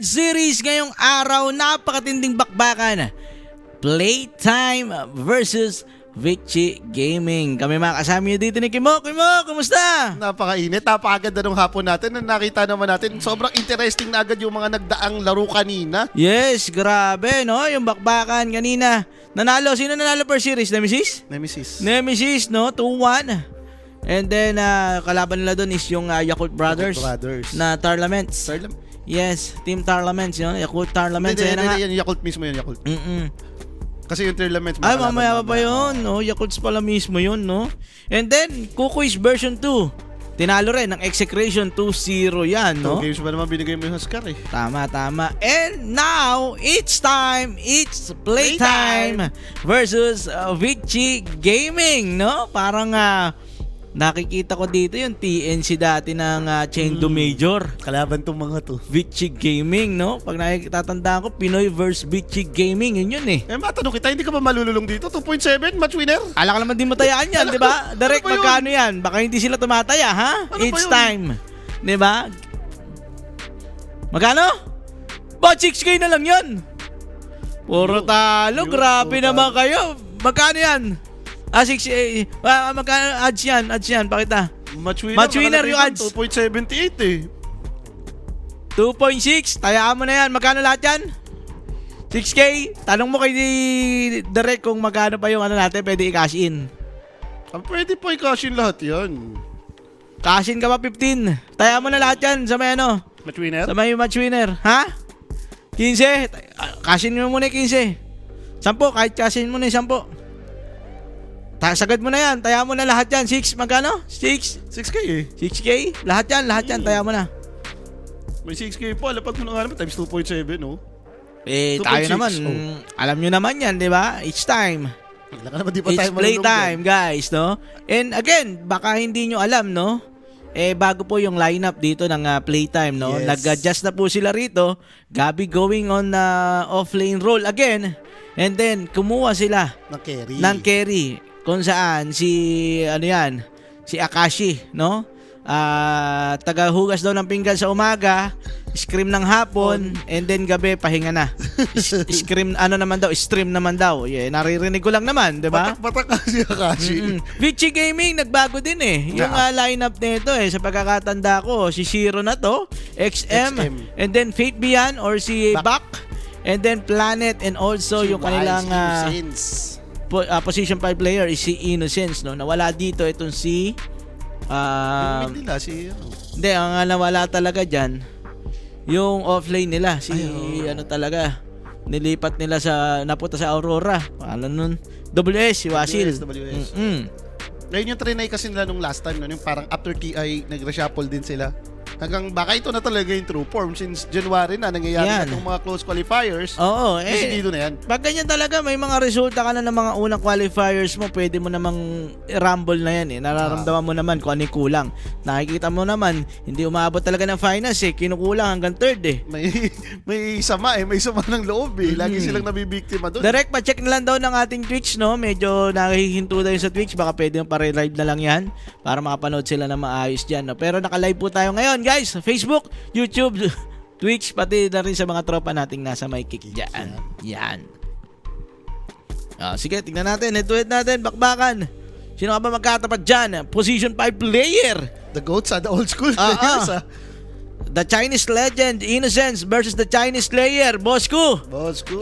Series ngayong araw, napakatinding bakbakan. Playtime versus Vichy Gaming. Kami makakasama nyo dito ni Kimo. Kimo, kumusta? Napakainit, napakaganda ng hapon natin. Nakita naman natin, sobrang interesting na agad yung mga nagdaang laro kanina. Yes, grabe, no? Yung bakbakan kanina. Nanalo, sino nanalo per series? Nemesis? Nemesis, no? 2-1. And then, kalaban nila doon is yung Yakult Brothers. Na Tarlaments. Yes, Team Tarlaments, yun. Yakult Tarlaments. Yan, Yakult mismo yun, Yakult. Kasi yung Tarlaments. Ay, mamaya pa yun, no? Yakults pala mismo yun, no? And then, Kukuis version 2. Tinalo rin ng Execration 2-0 yan, no? 2 games ba naman binigay mo yung Huskar eh. Tama. And now, it's playtime versus Vichy Gaming, no? Parang nakikita ko dito yung TNC dati ng Chendo Major. Kalaban tong mga to. Vichy Gaming, no? Pag nakikitatandaan ko, Pinoy versus Vichy Gaming, yun eh. Matanong kita, hindi ka ba malululong dito? 2.7, match winner? Ala ka naman din matayaan yan, di ba? Direct Ano ba magkano yan? Baka hindi sila tumataya, ha? It's time. Di ba? Magkano? Ba, 6K na lang yan. Puro talo. Grabe naman kayo. Magkano yan? 6K. Magkano odds yan? Pakita. Match winner yung odds. 2.78 eh. 2.6. Tayaan mo na yan. Magkano lahat yan? 6K. Tanong mo kay Direk kung magkano pa yung natin pwede i-cash in. Pwede pa i-cash in lahat yan. Cash in ka pa 15. Tayaan mo na lahat yan sa may Match winner? Sa may match winner. Ha? 15. Cash in mo muna 15. 10. Kahit cash in mo na 10. Sagad mo na yan. Taya mo na lahat yan. 6. Magkano? 6K eh. 6K? Lahat yan. Taya mo na. May 6K po. Alapat mo na nga naman. Times 2.7 oh. Tayo 2.6, naman. Alam nyo naman yan, di ba? It's time. It's playtime, guys, no? And again, baka hindi nyo alam, no? Bago po yung lineup dito ng playtime, no? Yes. Nag-adjust na po sila rito. Gabi going on off-lane role again. And then, kumuha sila ng carry. Kung saan si Akashi, no? Tagahugas daw ng pinggan sa umaga, scream ng hapon, and then gabi pahinga na. Stream naman daw. Yeah, naririnig ko lang naman, 'di ba? Batak si Akashi. Vichy Gaming nagbago din eh. Yung lineup nito sa pagkakatanda ko, si Shiro na to, XM. and then Fate Beyond or si Bak, and then Planet, and also yung kanilang position 5 player is si Innocence, no? Nawala dito itong si hindi, ang nawala talaga dyan yung offlane nila talaga nilipat nila napunta sa Aurora, nun WS, si Wasil. Ngayon yung trinay kasi nila nung last time, yung parang after TI nag-reshuffle din sila. Hanggang baka ito na talaga yung true form since January na nangyayari na itong mga close qualifiers. Oo, dito na yan. Pag ganyan talaga, may mga resulta ka na ng mga unang qualifiers mo, pwede mo namang rumble na yan Nararamdaman mo naman kung ano yung kulang. Nakikita mo naman, hindi umabot talaga ng finals kinukulang hanggang third May sama may sama ng loob Lagi silang nabibiktima doon. Direct, pa-check na lang daw ng ating Twitch, no? Medyo nahihinto daw sa Twitch, baka pwede yung pare-live na lang yan para makapanood sila na maayos dyan, no? Pero naka-live po tayo ngayon, guys, Facebook, YouTube, Twitch, pati na rin sa mga tropa nating nasa may kick dyan. Yan. Sige, tignan natin. Head-to-head natin. Bakbakan. Sino ka ba magkatapat dyan? Position 5 player. The GOATs the old school players The Chinese legend, Innocence versus the Chinese player, Bosco.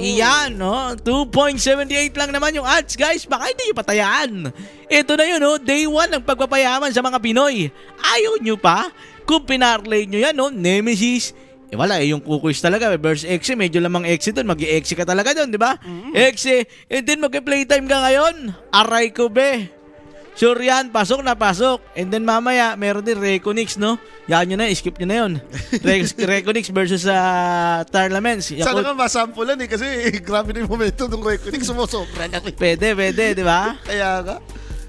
Iyan, no? 2.78 lang naman yung odds, guys. Baka hindi nyo patayaan. Ito na yun, no? Day 1 ng pagpapayaman sa mga Pinoy. Ayaw nyo pa? Kung pinarlay nyo yan, no? Nemesis. Wala yung Kukuis talaga. Versus Exe, medyo lamang Exe doon. Mag-i-Exe ka talaga doon, di ba? Exe. And then mag-playtime ka ngayon. Aray ko, be. Sure yan, pasok na pasok. And then mamaya, meron din Reconix, no? Yan nyo na, skip nyo na yun. Reconix versus Tarlaments. Sana nga masampulan kasi grabe na yung momentum ng Reconix. Sumusobra na rin. Pwede, di ba? Kaya nga.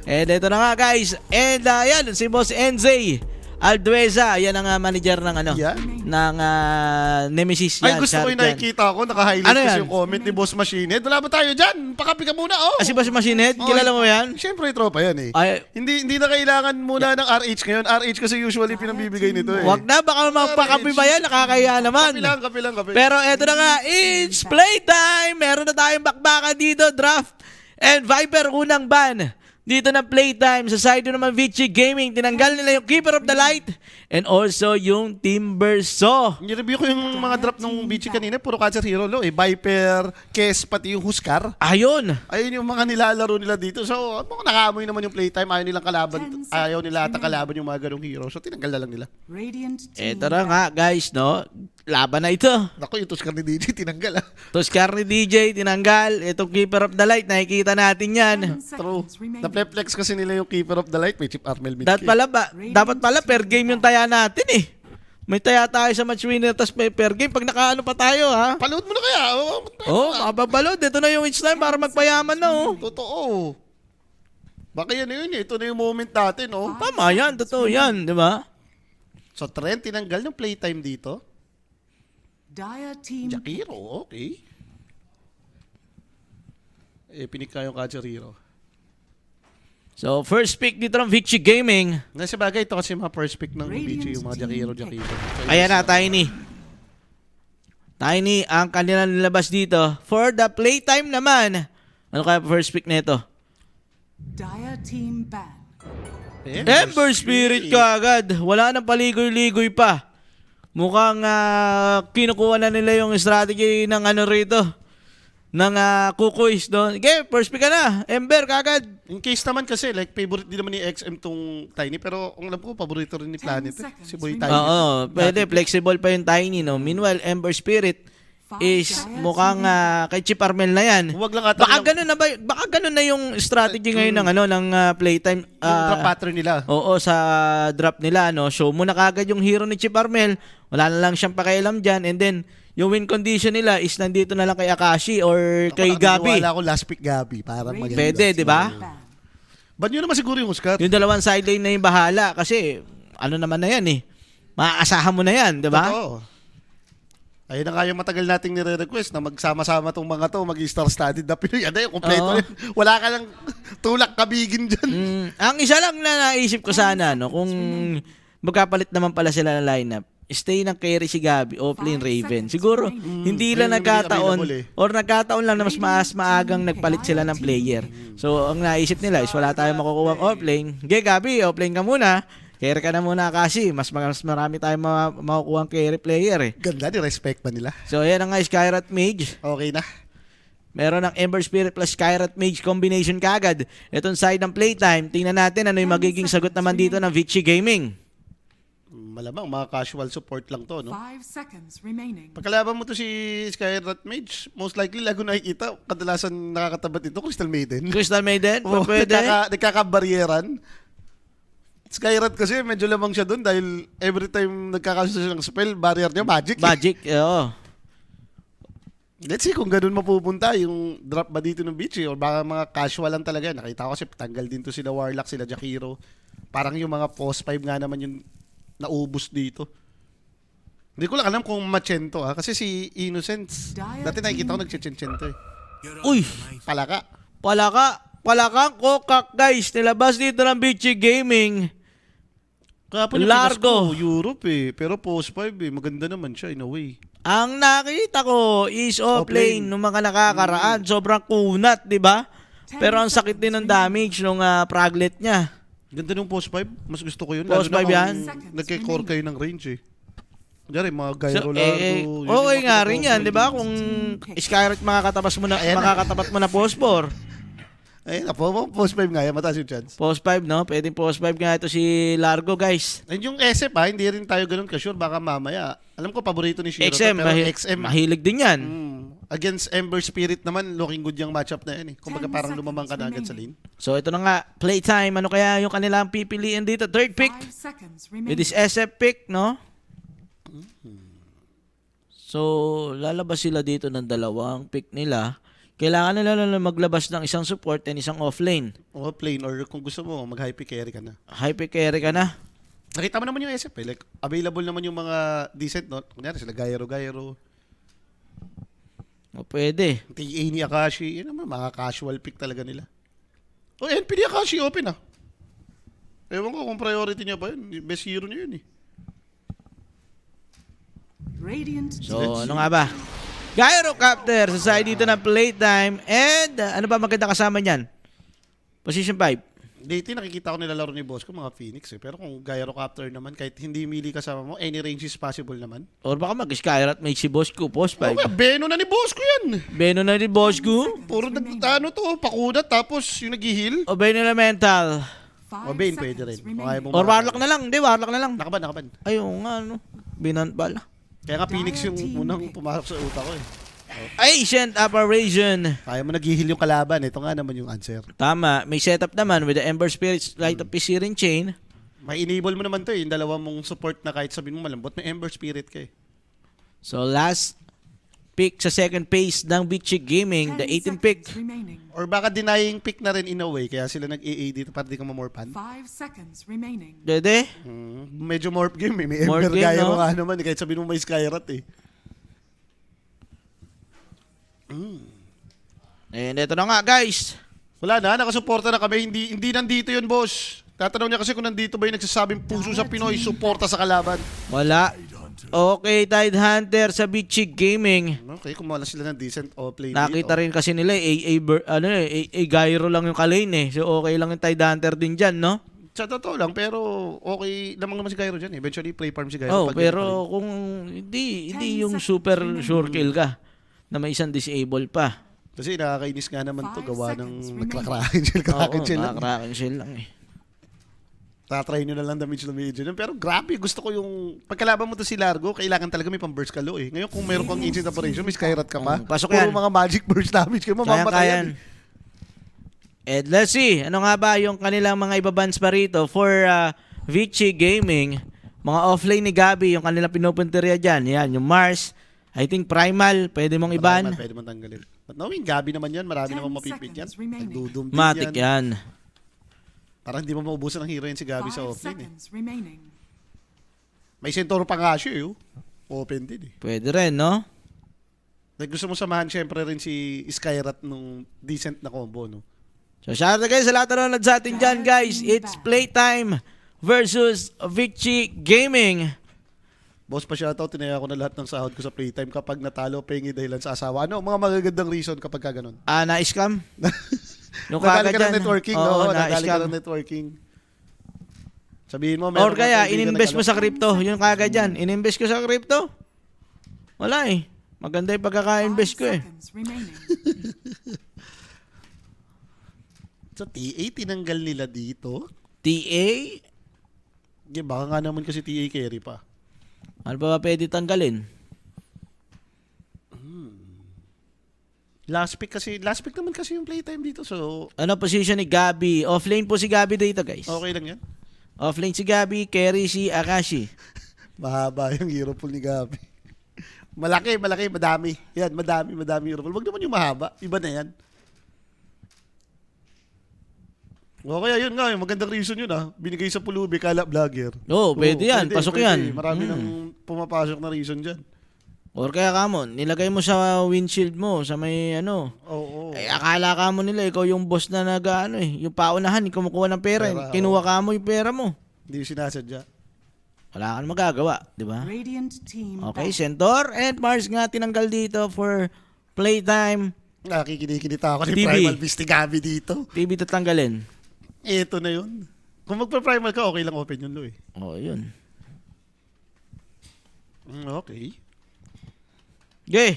And ito na nga, guys. And yan, si Boss NZ. Aldueza, yan ang manager ng Yan. ng Nemesis Ay, yan. gusto ko yung Charot yan. nakikita ko. Naka-highlight Ano kasi yan? yung comment ni Boss Machine Head. Wala ba tayo dyan? Pakapi ka muna, oh. Si Boss Machine Head, kilala mo yan? Siyempre, tropa yan eh. Ay, Hindi na kailangan muna ng RH ngayon. RH kasi usually pinambibigay nito eh. wag na, baka magpakapi ba yan? Nakakaya naman. Kapi lang. Pero eto na nga, it's playtime! Meron na tayong bakbakan dito, Draft and Viper unang ban. Dito na playtime. Sa side naman Vici Gaming, tinanggal nila yung Keeper of the Light and also yung Timbersaw. Nireview ko yung mga drop ng BG kanina. Puro Cancer Hero lo eh. Viper, Kes, pati yung Huskar. Ayun. Ayun yung mga nilalaro nila dito. So, nakaamoy naman yung playtime. Ayaw nila ata kalaban yung mga ganong hero. So, tinanggal na lang nila. Eto na nga, guys, no? Laban na ito. Naku, yung Huskar ni DJ tinanggal ah. Toscar ni DJ, tinanggal. Itong Keeper of the Light, nakikita natin yan. True. Na-flex kasi nila yung Keeper of the Light. May Chip Armel Mitch. Dapat pala per game yung taya natin eh. May taya tayo sa match winner, tapos may per game. Pag nakaano pa tayo, ha? Paload mo na kaya. Makababalod. Ito na yung it's time para magpayaman na, oh. Totoo. Baka yan yun eh. Ito na yung moment natin, oh. Tama yan, totoo yan, di ba? So, Trent, tinanggal ng playtime dito. Team Jakiro, okay. Pinika yung Cancer Hero. So, first pick dito ng Vici Gaming. Nasa bagay, ito kasi mga first pick ng BG, yung mga Jakiro. Ayan na, Tiny. Tiny, ang kanilang nilabas dito. For the playtime naman. Ano kaya first pick nito? Team ban. Ember Spirit ka agad. Wala nang paligoy-ligoy pa. Mukhang kinukuha na nila yung strategy ng ano rito. Ng kukuis doon. Okay, first pick ka na. Ember kagad. In case naman kasi, like, favorite din naman ni XM tong Tiny, pero ang alam ko, paborito rin ni Planet. Si Boy Tiny. Oo, pwede. Flexible pa yung Tiny, no? Meanwhile, Ember Spirit is mukhang kay Chip Armel na yan. Huwag lang ata Baka ganun na yung strategy ngayon ng ng playtime. yung drop pattern nila. Oo, sa drop nila, no. Show mo na kagad yung hero ni Chip Armel. Wala na lang siyang pakialam diyan, and then yung win condition nila is nandito na lang kay Akashi or kay Gabi. Wala ko last pick Gabi para maganda. Pwede, di ba? Ba't yun naman siguro yung Huskar? Yung dalawang side lane na yung bahala kasi ano naman na yan eh. Maaasahan mo na yan, di ba? Totoo. Ayun na nga yung matagal nating nire-request na magsama-sama tong mga to, mag-star studied na Pinoy. Ano yung kompleto Oo. rin. Wala ka lang tulak kabigin dyan. Ang isa lang na naisip ko sana, no, kung magkapalit naman pala sila ng lineup, stay ng carry si Gabi, offlane Raven. Siguro, hindi lang Yun yung nagkataon available eh. or nagkataon lang na mas maagang nagpalit sila ng player. So, ang naisip nila is wala tayong makukuha offlane. Okay, Gabi, offlane ka muna. Carry ka na muna kasi mas marami tayong makukuha carry player eh. Ganda, ni-respect ba nila? So, ayan na nga, Skyrat Mage. Okay na. Meron ng Ember Spirit plus Skyrat Mage combination kagad. Itong side ng playtime. Tingnan natin ano yung magiging sagot naman dito ng Vici Gaming. Malamang, mga casual support lang to, no? 5 seconds remaining. Pagkalaban mo to si Skyrat Mage, most likely lago nakikita, kadalasan nakakatabat ito, Crystal Maiden. Crystal Maiden, Oo, pwede. nagkakabaryeran. Skyrat kasi medyo lamang siya doon dahil every time nagkakaso siya ng spell, barrier niya, magic. Magic, oo. Let's see kung ganun mapupunta yung drop ba dito ng beach or baka mga casual lang talaga. Nakita ko kasi tanggal din to sila Warlock, sila Jakiro. Parang yung mga post 5 nga naman yung naubos dito. Hindi ko lang alam kung machento kasi si Innocence, dati nakikita ko nagchichento eh. Uy, Palaka. palakang kokak guys. Nilabas dito ng Vici Gaming. Kaya po Largo. Europe eh. Pero post 5 eh. Maganda naman siya in a way. Ang nakita ko is offlane ng mga nakakaraan. Sobrang kunat, di ba? Pero ang sakit din ng damage nung fraglet niya. Ganda nung post 5. Mas gusto ko yun. Post Lalo na 5 yan? kung nagkikore kayo ng range eh. Kunyari, mga Gyro Largo. yun Okay yung nga makita rin ko. yan, di ba? Kung Skyrat makakatapat mo na post 4. Ayun na po, post 5 nga yan. Mataas yung chance. Post 5, no? Pwedeng post 5 nga ito si Largo, guys. And yung SF hindi rin tayo ganun ka-sure. Baka mamaya. Alam ko, paborito ni Shiro. XM, to, pero XM. mahilig din yan. Against Ember Spirit naman, looking good yung matchup na yan eh. Kumbaga parang lumamang ka na agad sa lane. So ito na nga, playtime. Ano kaya yung kanilang pipiliin dito? Third pick. 5 seconds With remaining. this SF pick, no? So, lalabas sila dito ng dalawang pick nila. Kailangan nila na maglabas ng isang support and isang offlane. O plane or kung gusto mo, mag-hype carry ka na. Hype carry ka na. Nakita mo naman yung SF eh. Like, available naman yung mga decent, no? Kunyari sila Gairo. O pwede. TA ni Akashi. Yun naman, mga casual pick talaga nila. O, NP ni Akashi, open ah. Ewan ko kung priority niya pa yun. Best hero niya yun eh. So, ano nga ba? Gyrocopter sa side dito ng playtime. And, ano ba maganda kasama niyan? Position 5. Dati nakikita ko nilalaro ni boss ko, mga Phoenix eh. Pero kung Gyrocopter naman, kahit hindi mili kasama mo, any range is possible naman. Or baka mag-Skyrat may si boss ko, post 5. Okay, Beno na ni boss ko yan. Beno na ni boss ko. Puro pakunat, tapos yung nag-heal. O Beno Elemental. O Bane pwede rin. Kung ayaw mong Or makakaya. Warlock na lang. Hindi, Warlock na lang. Nakaban. Ayun nga, ano. Binan pala. Kaya nga Phoenix yung unang pumasok sa utak ko eh. Ancient Apparition. Kaya mo nag-heal yung kalaban. Ito nga naman yung answer. Tama. May setup naman with the Ember Spirits, Light of Searing Chain. May enable mo naman to eh. Yung dalawa mong support na kahit sabihin mo malambot, may Ember Spirit ka eh. So last pick sa second phase ng Vichy Gaming, the 18th pick. Or baka denying pick na rin in a way. Kaya sila nag-AA dito para di ka mamorpan. 5 seconds remaining. Dede? Medyo morph game eh. May Morph Ember game, Gyro no? nga naman. Kahit sabihin mo may Skyrat eh. And ito na nga guys. Wala na, nakasuporta na kami. Hindi nandito yun, boss. Tatanong niya kasi kung nandito ba yung nagsasabing puso sa Pinoy, suporta sa kalaban. Wala. Okay, Tide Hunter sa Vichy Gaming. Okay, kung wala sila ng decent play Nakita dito. rin kasi nila AA Gyro lang yung kalane eh. So okay lang yung Tide Hunter din dyan, no? Sa totoo lang, pero okay lamang naman si Gyro dyan. Eventually, play farm si Gyro. Oh, pag pero kung hindi yung super sure kill ka na may isang disable pa. Kasi nakakainis nga naman to 5 gawa ng seconds remaining. nagkakraken shell. Kraken shell lang. Kraken shell lang eh. Tatry nyo na lang damage na medyo. Pero grabe, gusto ko yung... Pagkalaban mo to si Largo, kailangan talaga may pang-burst ka lo eh. Ngayon kung meron kang ancient operation, may Skyrat ka pa. Pasok Puro yan. mga magic burst damage kayo, mamamatayan. And let's see, ano nga ba yung kanilang mga ibabans pa rito for Vichy Gaming. Mga offlane ni Gabi, yung kanilang pinupunteriya dyan. Yan, yung Mars. I think Primal, pwede mong iban. Pwede mong tanggalin. But knowing Gabi naman yan, marami 10 namang mapipit yan. seconds remaining. Nagdudum din Matic yan. yan. Parang hindi mo maubusan ng hero yan si Gabi 5 sa offlane eh. seconds remaining. May Centauro pa nga siya eh. Open din eh. Pwede rin, no? Like, gusto mo samahan syempre rin si Skyrat nung decent na combo, no? So shout out guys sa lahat na nanonood sa atin dyan guys. It's Playtime versus Vichy Gaming. Boss pa shoutout, tinaya ko na lahat ng sahod ko sa playtime kapag natalo, pengi dahilan sa asawa. Ano, mga magagandang reason kapag ka ganun? Na-scam? Yung Nadali ka dyan. ng networking, Oo, no? Nadali na-scam. ka ng networking. Sabihin mo, Or meron kaya, kang kaibigan ininvest mo nag-ano. sa crypto. Yung kagad dyan. Ininvest ko sa crypto? Wala eh. Maganda yung 5 pagkaka-invest ko eh. seconds remaining. Sa TA, tinanggal nila dito. TA? Baka nga naman kasi TA carry pa. Ano pa ba pwede tanggalin? Last pick naman kasi yung playtime dito. So, Ano position ni Gabi? Offlane po si Gabi dito guys. okay lang yan. Offlane si Gabi, carry si Akashi. Mahaba yung hero pool ni Gabi. Malaki, madami. Yan, madami hero pool. Wag naman yung mahaba. Iba na yan. Okay, yun nga. Yung magandang reason yun Binigay sa pulubi, kala vlogger. Oo, pwede yan. Pasok yan. Marami nang pumapasok na reason dyan. Or kaya kamo, nilagay mo sa windshield mo, sa may ano. Oo. Eh, akala ka mo nila, ikaw yung boss na yung paunahan, kumukuha ng pera. Pera, Kinuha ka mo yung pera mo. Hindi yung sinasadya. Wala kang magagawa, di ba? Radiant team Okay, back. Centaur and Mars nga tinanggal dito for playtime. Nakikinikita ako ni TV. Primal Beast ni Gabi dito. TV tatanggalin. Ito na yun. Kung magpa-primal ka, okay lang open yun, Lo eh. Oh, yun. Okay. Okay.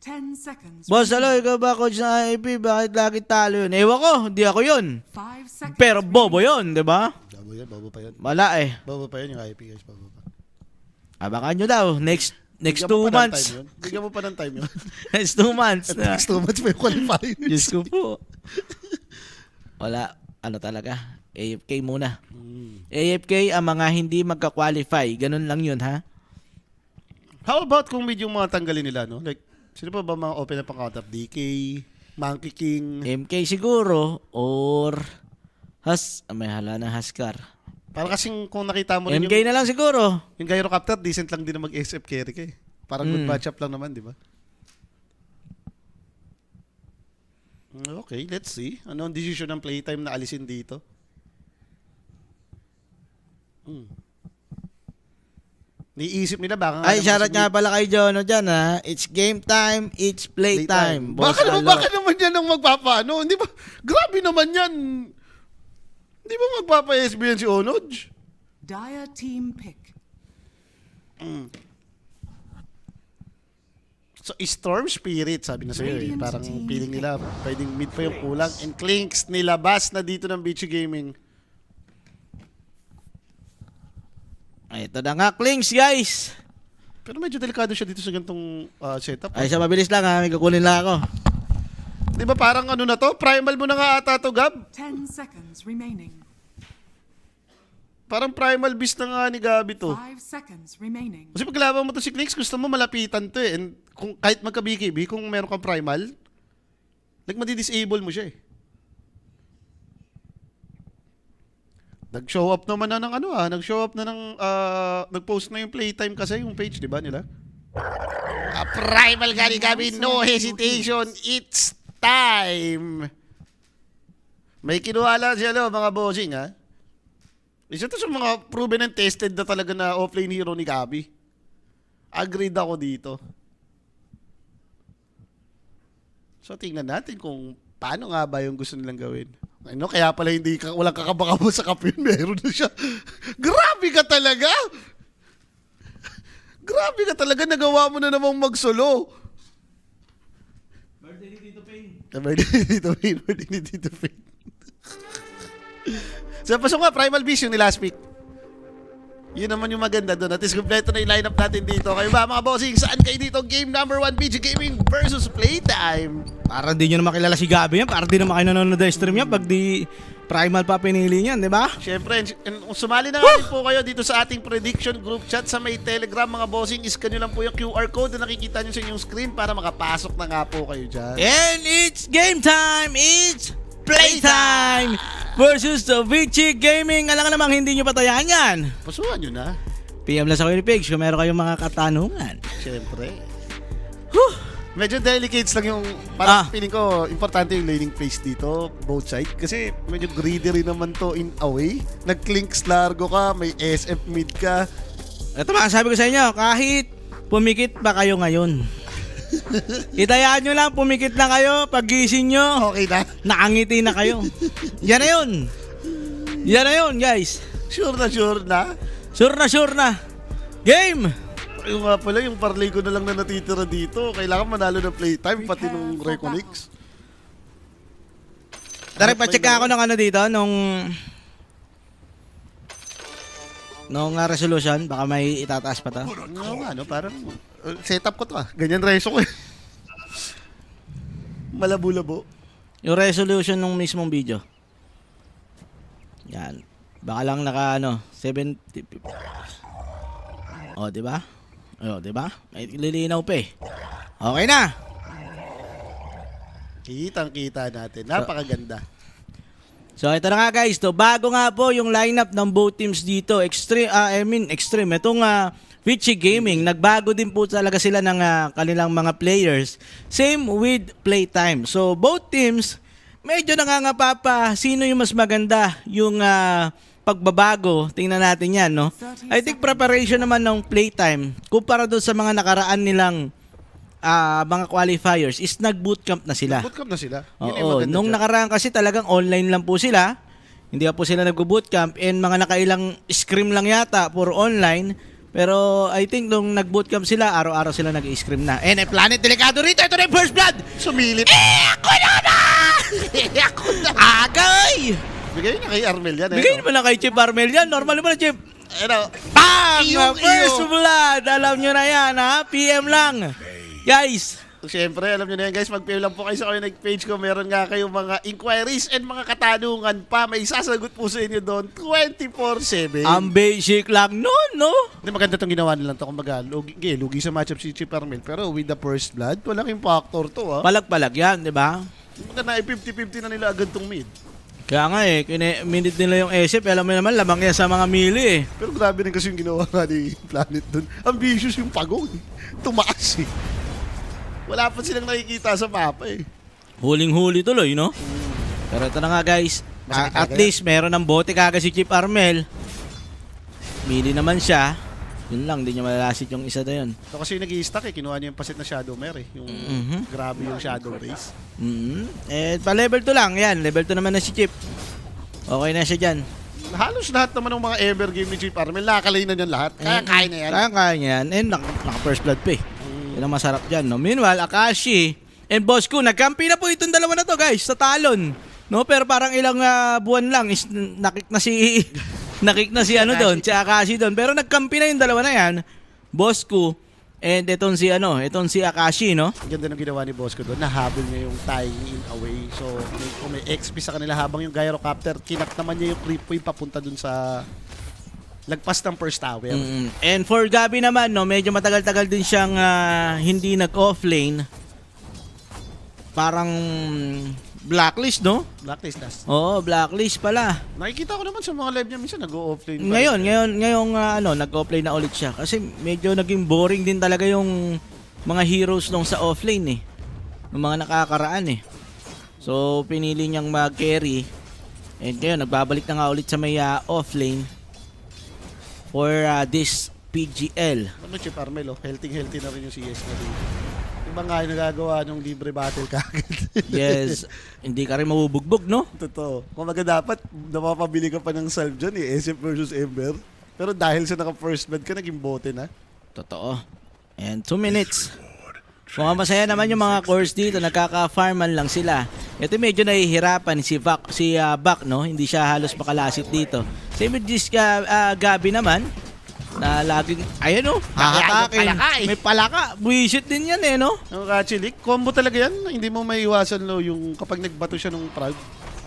10 seconds. Boss, ikaw ba coach ng IP? Bakit lagi talo yun? Ewan ko, hindi ako yun. 5 seconds. Pero bobo yun, di ba? Bobo pa yan. Wala eh. Bobo pa yan yung IP guys. Bobo pa. Abangan nyo daw, next Bigyan 2 mo pa ng months. time yun. Bigyan mo pa ng time yun. Next 2 months At na. next 2 months pa yung qualifiers. Diyos ko po. Wala, ano talaga, AFK muna. AFK ang mga hindi magka-qualify. Ganun lang yun, ha? How about kung medyo mga tanggalin nila, no? Like, sino pa ba mga open na pang-counter? DK, Monkey King. MK siguro, or may hala na Haskar. Parang kasing kung nakita mo rin MK na lang siguro. yung Gyrocopter, decent lang din na mag-SF carry ka eh. Parang good matchup lang naman, di ba? Okay, let's see. Ano ang decision ng playtime na alisin dito? Niisip nila baka Ay, naman shoutout si nga pala kay Jono dyan ha. It's game time, it's playtime. Boss Alo. Baka naman yan ang magpapaano? Hindi ba? Grabe naman yan. Hindi ba magpapa-SB yan si Onoj? Dire team pick. So, Storm Spirit, sabi na sa'yo eh. Radiant Parang team. feeling nila, pwedeng mid pa yung kulang. And Clinks, nilabas na dito ng Bichi Gaming. Ay, ito na nga, Klings, guys. Pero medyo delikado siya dito sa ganitong setup. Ay, siya mabilis lang ha. May kukunin lang ako. Di ba parang ano na to? Primal mo na nga ata to, Gab. 10 seconds remaining. Parang primal beast na nga ni Gabi to. 5 seconds remaining. Kasi paglaban mo to si Clinks, gusto mo malapitan to eh. And kung, kahit magka-BKB, kung meron kang primal, like madi-disable mo siya eh. Nag-show up naman na ng ano nag-show up na ng, nag-post na yung playtime kasi, yung page, di ba nila? Primal Gary Gabi, no hesitation, it's time! May kinuha lang siya, mga bossing, ha? Isa to sa mga proven and tested na talaga na offlane hero ni Gabi. Agreed ako dito. So, tingnan natin kung paano nga ba yung gusto nilang gawin. Ano, kaya pala hindi walang kakabakabo sa kapyon. Meron na siya. Grabe ka talaga! Grabe ka talaga. Nagawa mo na namang mag-solo. Birthday ni Tito Pain. Birthday ni Tito Pain. So, pasok nga, Primal Beast yung ni last week. Yun naman yung maganda doon. At least kompleto na yung lineup natin dito. Kayo ba mga bossing? Saan kayo dito? Game number 1, BG Gaming versus Playtime. Parang di nyo na makilala si Gabi yan. Parang di na kayo nanonood ng stream yan pag di Primal pa pinili niyan, di ba? Siyempre, sumali na nga din po kayo dito sa ating prediction group chat sa may Telegram mga bossing. Iscan nyo lang po yung QR code na nakikita nyo sa inyong screen para makapasok na nga po kayo dyan. And it's game time! It's playtime! Versus the Vici Gaming. Alam ka namang hindi nyo patayan yan. Pasuhan nyo na. PM lang sa kayo ni Pigs kung meron kayong mga katanungan. Siyempre. Medyo delicates lang yung, parang feeling ko, importante yung laning phase dito, both side. Kasi medyo greedy rin naman to in a way. Nag-Clinks largo ka, may SF mid ka. Ito mga sabi ko sa inyo, kahit pumikit pa kayo ngayon. Itayaan nyo lang, pumikit lang kayo, paggising nyo, Okay na. nakangiti na kayo. Yan na yun. Yan na yun, guys. Sure na, sure na. Sure na, sure na. Game! Yung nga pala, yung parlay ko na lang na natitira dito. Kailangan manalo ng playtime, pati nung Reconix. Tara, pacheck ako ng ano dito, nung resolution. Baka may itataas pa to. Oo nga, no? Parang setup ko to Ganyan reso ko eh. Malabo-labo. Yung resolution ng mismong video. Yan. Baka lang naka 70. Oh, di ba? Oh, di ba? May lilinaw pa eh. Okay na. Kitang-kita natin. Napakaganda. So, ito na nga guys. To, bago nga po yung lineup ng both teams dito. Extreme. Itong Vici Gaming, nagbago din po talaga sila ng kanilang mga players. Same with playtime. So, both teams, medyo nangangapa pa sino yung mas maganda yung pagbabago. Tingnan natin yan, no? I think preparation naman ng playtime, kumpara doon sa mga nakaraan nilang mga qualifiers, is nag-bootcamp na sila. Bootcamp na sila. Yun yung Oo, maganda nung dyan. nakaraan kasi talagang online lang po sila. Hindi pa po sila nag-bootcamp and mga nakailang scrim lang yata for online. Pero I think nung nag-bootcamp sila, araw-araw sila nag-scrim na. And Planet delikado rito, ito na yung first blood! Sumilip. Ako na! Ako na. Agay! Bigay niya kay Armel yan. Bigay mo na kay Chip Armel yan. Normal naman na Chip. Ano? Bang! Iyo. First blood! Alam nyo na yan, ha? PM lang. Guys, Siyempre, alam niyo na yan guys, mag-PM lang po kayo sa Connect page ko. Meron nga kayong mga inquiries and mga katanungan pa. May isasagot po sa inyo doon 24/7. ang basic lang nun, no? Hindi, maganda itong ginawa nilang to. Kumbaga, lugi sa matchup si Chip Armel. Pero with the first blood, walang factor to Palag-palag yan, di ba? Kumbaga na 50-50 na nila agad tong mid. Kaya nga minute nila yung SF, alam mo naman, lamang yan sa mga mili eh. Pero grabe rin kasi yung ginawa nga ni Planet doon. Ambitious yung pagong. Tumaas eh. Wala pa silang nakikita sa mapa eh. Huling-huli tuloy, no? Pero ito na nga guys, Masakit at kagad. least meron ng bote kagad si Chip Armel. Mili naman siya. Yun lang, di niya malalasit yung isa na yun. Ito kasi yung nag-i-stack eh. Kinuha niya yung pasit na Shadow Mare eh. Yung grabe yung Shadow Race. Pa level 2 lang, yan. Level 2 naman na si Chip. Okay na siya dyan. Halos lahat naman ng mga ever game ni Chip Armel, nakalay na niyan lahat. Kaya na yan. Kaya niya yan. And naka first blood pa eh. Yan ang masarap dyan, no? Meanwhile, Akashi and Boss Ku, nagkampi na po itong dalawa na to, guys, sa talon. No, pero parang ilang buwan lang is nakik na si ano doon, si Akashi doon. Pero nagkampi na yung dalawa na yan, Boss Ku, and itong si Akashi, no? Ang ganda ng ginawa ni Bosco doon. Nahabol niya yung tying in away. So, kung may XP sa kanila habang yung Gyrocopter, kinak naman niya yung creep wave papunta doon sa lagpas ng first tower. And for Gabi naman, no, medyo matagal-tagal din siyang hindi nag-offlane. Parang blacklist, no? Blacklist last. Oo, blacklist pala. Nakikita ko naman sa mga live niya, minsan nag-offlane. Ngayong nag-offlane na ulit siya. Kasi medyo naging boring din talaga yung mga heroes nung sa offlane eh. Yung mga nakakaraan eh. So, pinili niyang mag-carry. And ngayon, nagbabalik na nga ulit sa may offlane for this PGL. Ano Chip Armel, healthy na rin yung CS na rin. Iba nga yung nagagawa ng libre battle kagad. Yes, hindi ka rin mabubugbog, no? Totoo. Kung dapat, napapabili ka pa ng salve dyan eh, SF versus Ember. Pero dahil sa naka-first blood ka, naging bote na. Totoo. And 2 minutes. Kung masaya naman yung mga cores dito, nagkaka-farman lang sila. Ito medyo nahihirapan si Bak, no? Hindi siya halos makalasit dito. Same with this Gabi naman, na laging, ayun no, hahatakin. May palaka. Buisit din yan eh, no? Actually, combo talaga yan. Hindi mo maiwasan lo yung kapag nagbato siya ng proud.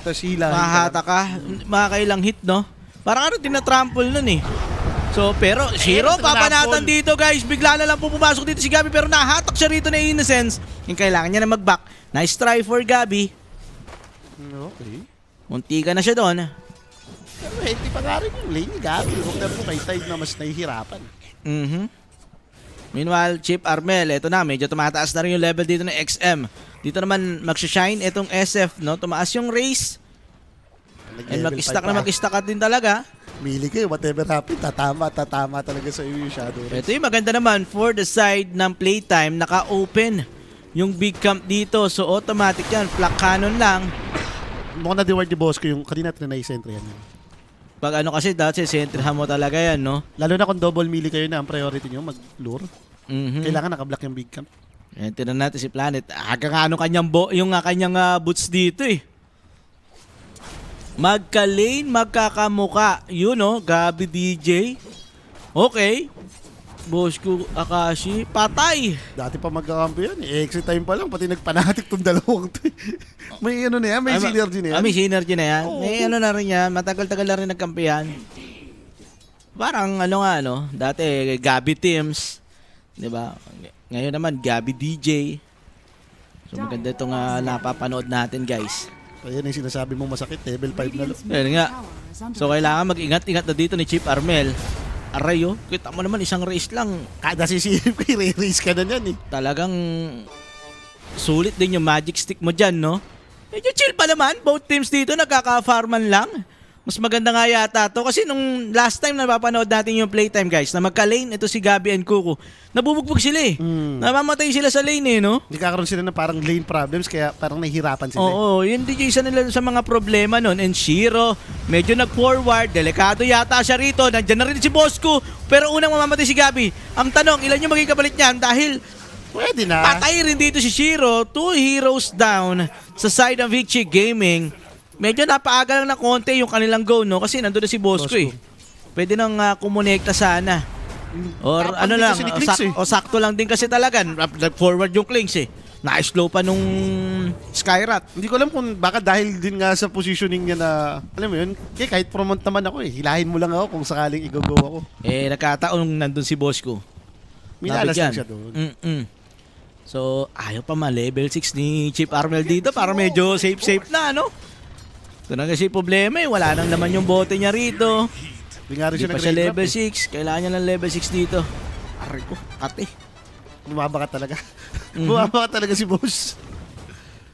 Tapos hila. Mahata ka. Makakailang hit, no? Parang ano, tinatrample nun eh. So, pero Shiro, papanatan dito guys. Bigla na lang po pumasok dito si Gabi pero nahatak siya rito na Innocence. Yung kailangan niya na mag-back. Nice try for Gabi. Okay. Muntika na siya doon. Pero hindi pa nga rin yung lane ni Gabi. Huwag na po kay Tide na mas nahihirapan. Meanwhile, Chip Armel, eto na, medyo tumataas na rin yung level dito ng XM. Dito naman magsashine itong SF, no? Tumaas yung race. And mag-stack din talaga. Mili kayo, whatever happen, tatama talaga sa iyo yung Shadow Race. Ito yung maganda naman for the side ng playtime, naka-open yung big camp dito. So automatic yan, flak cannon lang. Mukhang na-reward ni Bosco yung kanina tinay-sentry yan. Pag ano kasi dati, sentrihan mo talaga yan, no? Lalo na kung double melee kayo na ang priority nyo, mag-lure. Kailangan nakablock yung big camp. Ayan, tinan natin si Planet. Hanggang ano kanyang boots dito eh. Magka-lane, magkakamuka. Yun no, Gabi DJ. Okay. Bosco Akashi, patay. Dati pa magkakampi yan. Exit time pa lang, pati nagpanatik tong dalawang to. May ano na yan, may synergy na yan. May synergy na yan. May ano na rin yan, matagal-tagal na rin nagkampihan. Parang ano nga no, dati Gabi Teams. Diba? Ngayon naman, Gabi DJ. So maganda itong napapanood natin guys. Ayan yung sinasabi mong masakit, level 5 na lang. Ayun nga. So kailangan mag-ingat-ingat na dito ni Chip Armel. Arayo, kita mo naman isang race lang. Kada sisip ko, i-race ka na yan eh. Talagang sulit din yung magic stick mo dyan, no? Medyo chill pa naman. Both teams dito nagkaka-farman lang. Mas maganda nga yata to kasi nung last time na napapanood natin yung playtime guys na magka-lane ito si Gabi and Kuko. Nabubugbog sila eh. Namamatay sila sa lane eh, no? Hindi kakaroon sila ng parang lane problems kaya parang nahihirapan sila. Oo, yun din yung isa nila sa mga problema nun. And Shiro, medyo nag-forward. Delikado yata siya rito. Nandiyan na rin si Bosco. Pero unang mamamatay si Gabi. Ang tanong, ilan yung maging kapalit niyan? Dahil pwede na. patay rin dito si Shiro. 2 heroes down sa side ng Vichy Gaming. Medyo napaaga lang na konti yung kanilang go, no? Kasi nandun na si Bosco eh. Pwede nang kumonekta sana. Or Tapang ano din lang, kasi ni Clinks sakto lang din kasi talaga. Forward yung Clinks eh. Na-slow pa nung Skyrat. Hindi ko alam kung baka dahil din nga sa positioning niya na, alam mo yun, kahit promote naman ako eh. Hilahin mo lang ako kung sakaling i-go ako. Eh, nagkataon nandun si Bosco. Minalas lang siya doon. So, ayaw pa ma-level 6 ni Chip Armel dito para medyo safe na, ano? Ito na kasi problema eh. Wala nang laman yung bote niya rito. Hindi nga rin Hindi siya pa siya nag-grade level drop, 6. Kailangan niya ng level 6 dito. Aray ko, kate. Bumaba ka talaga. Bumaba ka talaga si boss.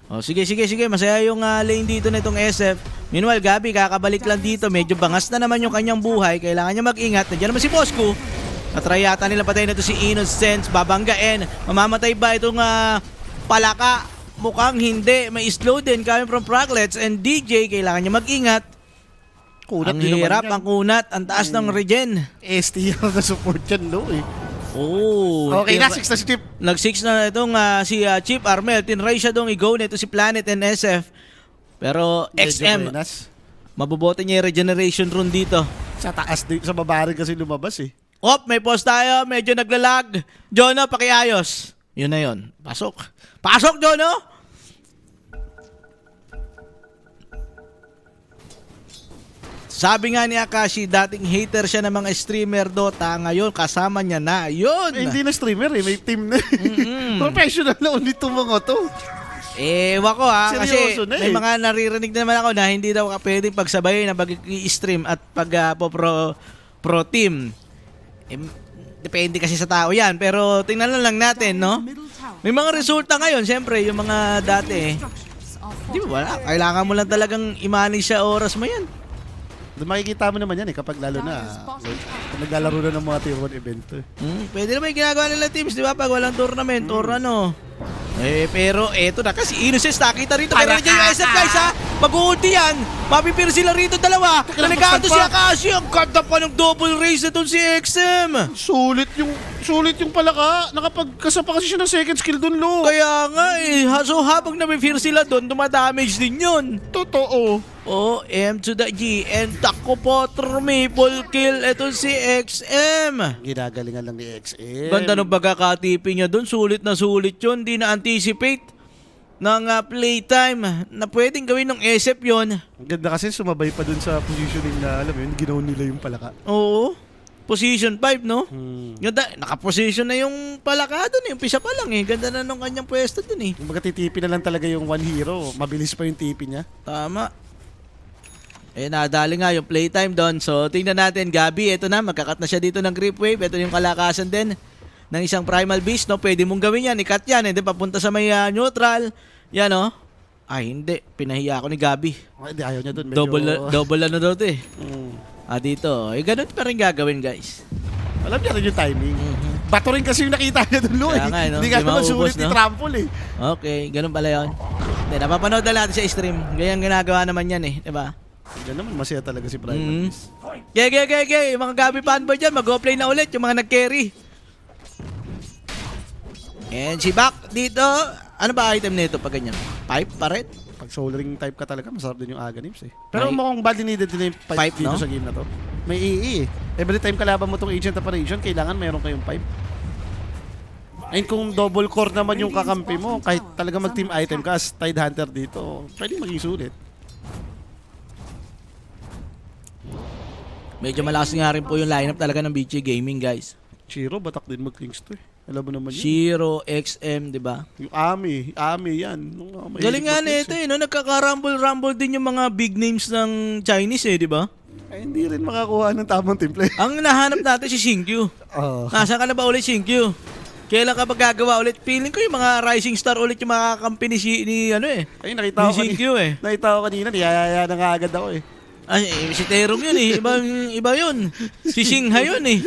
Oh, sige. Masaya yung lane dito na itong SF. Meanwhile, Gabi, kakabalik lang dito. Medyo bangas na naman yung kanyang buhay. Kailangan niya mag-ingat. Nandiyan naman si Bosco. Natry yata nila patayin na ito si Innocence. Babanggain. Mamamatay ba itong palaka? Mukhang hindi. May slow din coming from Fraglets and DJ. Kailangan niya mag-ingat. Kunat Ang din naman hirap, yan. ang kunat. Ang taas ng regen. ST yung na-support yan, no eh. Oh, Okay na, 6 na si Chip. Nag-6 na itong si Chip Armel. Tinry siya dong i-go nito si Planet and SF. Pero Medyo XM, buenas. mabubote niya yung regeneration rune dito. Sa taas din, sa baba rin kasi lumabas eh. Op, may post tayo. Medyo naglalag. Jono, pakiayos. Yun na yun. Pasok. Pasok, Jono! Sabi nga ni Akashi, dating hater siya ng mga streamer Dota. Ngayon, kasama niya na. Yun! Eh, hindi na streamer eh, may team na. Professional na ulit itong mga to. Ewan ko kasi Seryoso na may eh. mga naririnig na naman ako na hindi daw pwedeng pagsabayin na pag-i-stream at pro team. Depende kasi sa tao yan. Pero tingnan na lang natin, no? Middle tower. May mga resulta ngayon, siyempre, yung mga dati. Structures are Di ba wala? Kailangan mo lang talagang i-manage sa oras mo yan. Makikita mo naman yan eh kapag lalo na kung naglalaro na ng mga tier 1 event to eh. Pwede naman yung ginagawa nila teams, di ba? Pag walang tournament or ano. Pero eto na kasi Innocence nakita rito. Pero nandiyan yung SF guys ha. Mag-ulti yan. Mapipir sila rito dalawa. Nalagado si Akashi. Ang ganda pa ng double race na si XM. Sulit yung palaka. Nakapagkasa pa kasi siya ng second skill dun, lo. Kaya nga eh. So habang napipir sila doon, dumadamage din yun. Totoo. Oh, M to the G. And Taco Potter Maple kill. Ito si XM. Ginagalingan lang ni XM. Ganda ng pagkakatipi niya doon. Sulit na sulit yun. Di na-anticipate ng playtime na pwedeng gawin ng SF yun. Ang ganda kasi sumabay pa dun sa positioning na alam mo yun, ginaw nila yung palaka. Oo. Position 5, no? Hmm. Ganda. Nakaposition na yung palaka doon. Yung pisa pa lang eh. Ganda na nung kanyang pwesto doon eh. Kumbaga titipi na lang talaga yung one hero. Mabilis pa yung tipi niya. Tama. Nadali nga yung playtime doon. So, tingnan natin. Gabi, ito na. Magkakat na siya dito ng grip wave. Ito yung kalakasan din ng isang primal beast, no? Pwede mong gawin yan. Ikat yan. Hindi, papunta sa may neutral. Yan, no? Ay, hindi. Pinahiya ako ni Gabi. Hindi, ayaw niya dun. Medyo... Double ano daw ito eh. Mm. Dito. Ganun pa rin gagawin, guys. Alam niya rin yung timing. Bato rin kasi yung nakita niya dun, lo eh. Kaya nga, no? Hindi nga Di naman maubos, sulit ni no? trample eh. Okay, ganun pala yun. Hindi, napapanood na natin sa stream. Ganyan ginagawa naman yan eh. Diba? Diyan naman, masaya talaga si Primal Beast. Okay. Yung mga Gabi fanboy dyan, mag-go-play na ulit. Yung mga nag-carry. And si Bak dito. Ano ba item nito pag ganyan? Pipe pa rin? Pag soul ring type ka talaga, masarap din yung Aganims eh. Pero May- mukhang badly needed din yung pipe, Pipe, dito no? sa game na to. May EE eh. Every time kalaban mo tong Ancient Operation, kailangan meron kayong pipe. And kung double core naman yung kakampi mo, kahit talaga mag-team item ka as Tide Hunter dito, pwede maging sulit. Medyo malakas nga rin po yung lineup talaga ng BG Gaming, guys. Chiro, batak din mag-Kings to eh. Alam mo naman yun. Shiro, XM, di ba? Yung Ami yan. Galing nga nito eh, no? Nagkaka-rumble din yung mga big names ng Chinese eh, di ba? Ay, hindi rin makakuha ng tamang teamplay. Ang nahanap natin si Shinkyu. Oh. Nasaan ka na ba ulit, Shinkyu? Kailan ka gagawa ulit? Feeling ko yung mga rising star ulit yung makakampi ni ano eh. Ay, nakita ko Ni Shinkyu eh. Nakita ko kanina, niyayaya na nga agad ako eh. Ay, si Terong yun eh. Iba yun. Si Shingha yun eh.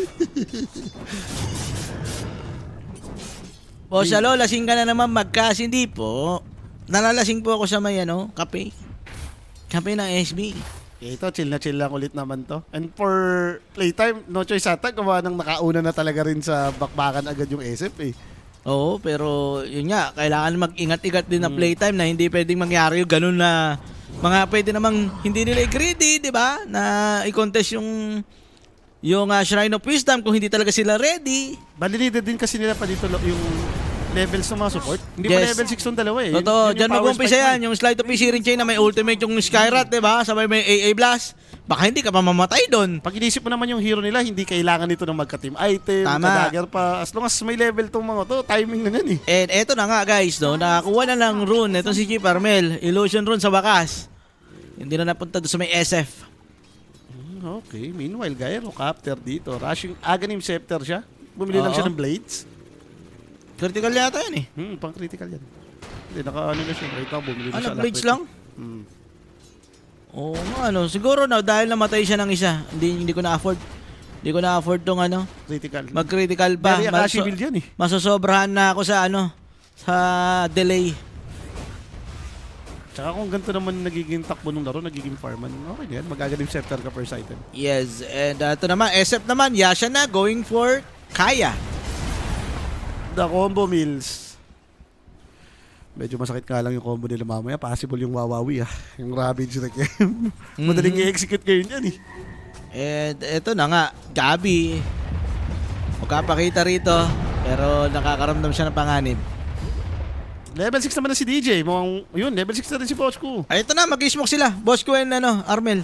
O sa lasing ka na naman magkas. Hindi po. Nalalasing po ako sa may kape. Kape ng SB. Ito, chill lang ulit naman to. And for playtime, no choice ata, gawa nang nakauna na talaga rin sa bakbakan agad yung SF eh. Oo, pero yun nga, kailangan mag-ingat-ingat din na playtime na hindi pwedeng mangyari yung ganun na mga pwede namang hindi nila greedy, di ba? Na i-contest yung Shrine of Wisdom kung hindi talaga sila ready. Balilidad din kasi nila pa dito yung levels ng mga support. Hindi pa Yes. level 6 yung dalawa eh. Totoo, Yun yung dyan power mag-umpisa spike mo yan. Yung Slide of PC rin chain na may ultimate yung Skyrat, di ba? Sabay may AA Blast. Baka hindi ka pa mamatay doon. Pag inisip mo naman yung hero nila, hindi kailangan nito ng magka-team item, Tama. ka-dagger pa. As long as may level tong mga to, timing na yan eh. And eto na nga guys, no, nakakuha na ng rune. Itong si Chip Armel, Illusion Rune sa wakas. Hindi na napunta doon sa may SF. Okay, meanwhile, Gyrocopter dito. Rushing Aghanim Scepter siya. Bumili lang Oo. siya ng blades. Critical yata yan eh. Pang critical yan. Hindi, naka-ano na siya. Right now, bumili na siya. Blades alacrity. lang? Oo nga, siguro na dahil namatay siya ng isa, hindi ko na-afford. Hindi ko na-afford tong Critical. mag-critical pa. Very Akashi build yan eh. Masosobrahan na ako sa sa delay. Tsaka kung ganito naman nagiging takbo ng laro, nagiging farman, okay na yan. Mag-Aghanim Scepter ka first item. Yes, and ito naman, SF naman, Yasha na going for Kaya. The combo mills. Medyo masakit nga lang yung combo nila mamaya. Possible yung Wawawi Yung Ravage na game. Madaling i-execute kayo yan eh. And ito na nga, Gabi. Magkapakita rito, pero nakakaramdam siya ng panganib. Level 6 naman na si DJ. Mukhang, yun, level 6 na rin si Bochku. Ay, ito na, mag-smoke sila. Boss ko and Armel.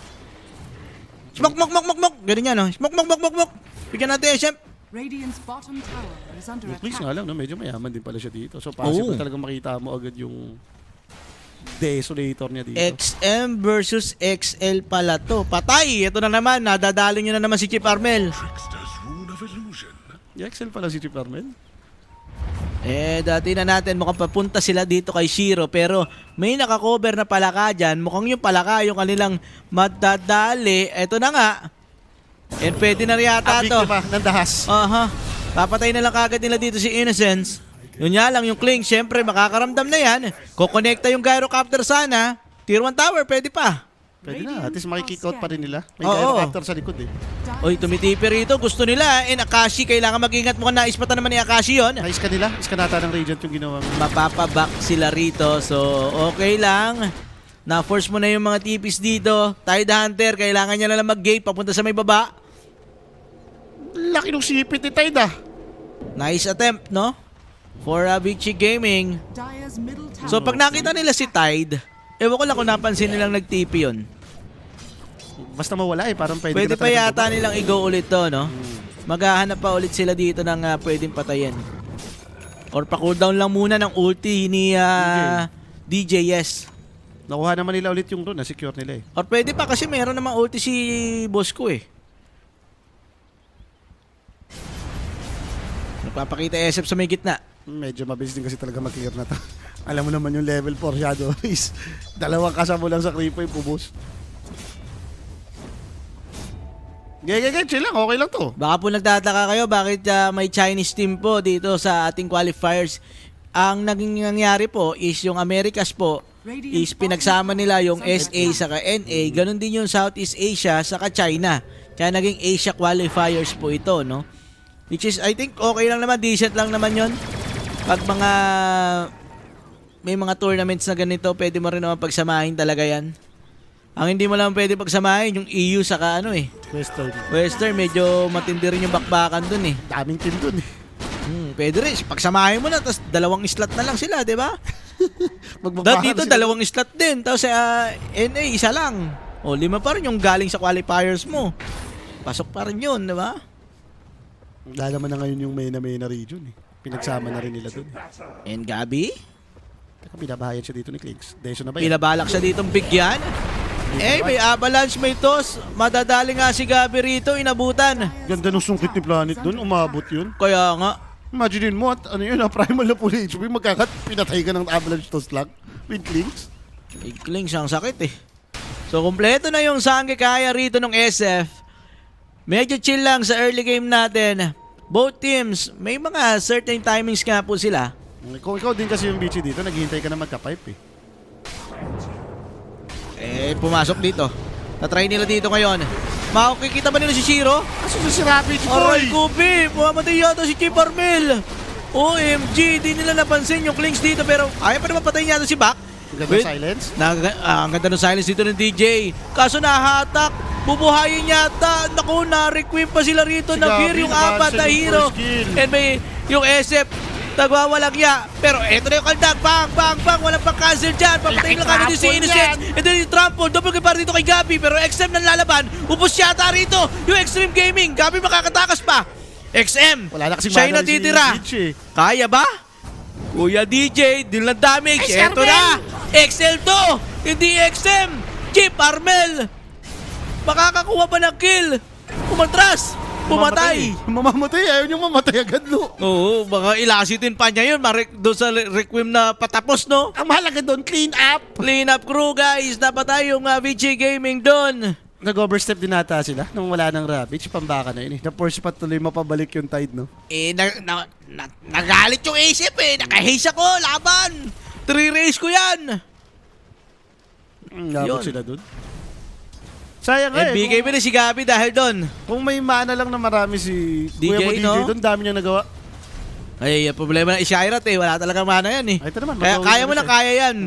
Smoke, mok, mok, mok, mok. Ganun yan, Smoke, mok, mok, mok, mok. Bigyan natin, Shem. Radiant's bottom tower is under Please nga attack. lang, medyo mayaman din pala siya dito. So possible Oo. talaga makita mo agad yung desolator niya dito. XM versus XL pala to. Patay! Ito na naman, nadadali nyo na naman si Chip Armel. Excel pala si Chip Armel. Dati na natin, mukhang papunta sila dito kay Shiro, pero may nakakover na palaka dyan. Mukhang yung palaka, yung kanilang madadali. Ito na nga. And pwede na rin yata Ang to. biktima ng dahas. Aha. Papatay na lang kagad nila dito si Innocence. Yun nga lang, yung Kling, syempre makakaramdam na yan. Kukonekta yung Gyrocopter sana. Tier 1 tower, pwede pa. Pwede na. At least makikick out pa rin nila. May Oo. Gyrocopter sa likod eh. Oy, tumitipi rito. Gusto nila. And Akashi, kailangan mag-ingat. Mukhang naispatan naman ni Akashi yun. Nice ka nila. Iskanata ng Radiant yung ginawa mo. Mapapaback sila rito. So, okay lang. Na-force mo na yung mga tipis dito. Tide Hunter, kailangan niya na lang mag-gate papunta sa may baba. Laki nung sipit ni Tide Nice attempt, no? For Avicii Gaming. Dire's middle tower. So, pag nakita nila si Tide, ewan ko lang kung napansin nilang nag-TP yun. Basta mawala parang pwede, Pwede ka na pa talagang yata bumaba. nilang i-go ulit to, no? Maghahanap pa ulit sila dito ng pwedeng patayin. Or pa-cooldown lang muna ng ulti ni DJ, yes. Nakuha naman nila ulit yung rune. Na-secure nila eh. Or pwede pa kasi meron namang ulti si boss ko eh. Nagpapakita SF sa may gitna. Medyo mabilis din kasi talaga mag-clear na to. Alam mo naman yung level 4 Shadow is dalawang kasama lang sa creep wave ubos. Chill lang. Okay lang to. Baka po nagtataka kayo bakit may Chinese team po dito sa ating qualifiers. Ang naging nangyari po is yung Americas po is pinagsama nila yung SA saka NA. Ganon din yung Southeast Asia saka China. Kaya naging Asia qualifiers po ito, no? Which is, I think, okay lang naman. Decent lang naman yon. Pag may mga tournaments na ganito, pwede mo rin naman pagsamahin talaga yan. Ang hindi mo lang pwede pagsamahin, yung EU saka Western, medyo matindi rin yung bakbakan dun eh. Daming team dun eh. Pwede rin. Pagsamahin mo na, tapos 2 slot na lang sila, di ba? Dito, 2 slot din. Tapos sa NA, 1 lang. O, 5 pa rin yung galing sa qualifiers mo. Pasok pa rin yun, di ba? Lalaman na ngayon yung Mena region eh. Pinagsama na rin nila dun. And Gabi, Teka, binabahayan siya dito ni Clinks. Deso na ba yan? pinabalak siya ditong bigyan. May avalanche, may toss. Madadali nga si Gabi rito, inabutan. Ganda nung sungkit ni Planet dun. Umabot yun. Kaya nga, Imagine mo at ano yun, primal na full HP. Pinatay ka ng avalanche toss lang with Clinks. Ikling siyang sakit eh. So, kumpleto na yung Sangge Kaya rito ng SF. Medyo chill lang sa early game natin. Both teams, may mga certain timings nga po sila. Kung ikaw din kasi yung Bichi dito, naghihintay ka na magka-pipe Pumasok dito. Na-try nila dito ngayon. Makikita ba nila si Shiro? Kaso si Ravage Aray boy! kubi! Pumamatay yata si Chip Armel! OMG! Di nila napansin yung Klings dito pero ayaw pa naman patayin yata si Bak. Ganda silence. Ang ganda ng silence dito ng DJ. Kaso nahatak. Bubuhayin yata. Naku, na-requip pa sila rito. Si Nag-hear Gabi, yung apat na na-cancel yung hero. first kill. And may yung SF. Nagwawalagya. Pero eto na yung kaldag. Bang, bang, bang. Walang pang-cancel dyan. Papatayin lang kagad din si trample Innocent. yan. And then yung trample. Double kill para dito kay Gabi. Pero XM nang lalaban. Ubus yata rito. Yung Extreme Gaming. Gabi makakatakas pa. XM. Wala na kasing Siya yung mana rin si natitira. Beach eh. Kaya ba? Kuya DJ, deal ng damage. Ay, Eto Sir na. XL to. Hindi XM. Chip Armel! Makakakuha pa ng kill! Umatras! Pumatay! Mamamatay. Ayaw niyong mamatay agad, no? Oo, baka ilasitin pa niya yun. Doon sa requiem na patapos, no? Ang mahalaga doon, clean up. Clean up crew, guys. Dapat tayong VG Gaming doon. Nag-overstep din nata sila nung wala ng Ravage. Pambaka na yun eh. Na-force pa tuloy mapabalik yung Tide, no? Nagalit yung isip eh. Nakahaze ako, laban. 3 race ko yan. Labot Yun. sila doon. Sayang nga And eh. BKB na si Gabi dahil doon. Kung may mana lang na marami si DJ, Kuya mo DJ no? doon, dami niya nagawa. Ay, problema ng Ishairat eh. Wala talaga mana yan eh. Ay, ito naman. Kaya, mag-go kaya na mo na, siya. kaya yan.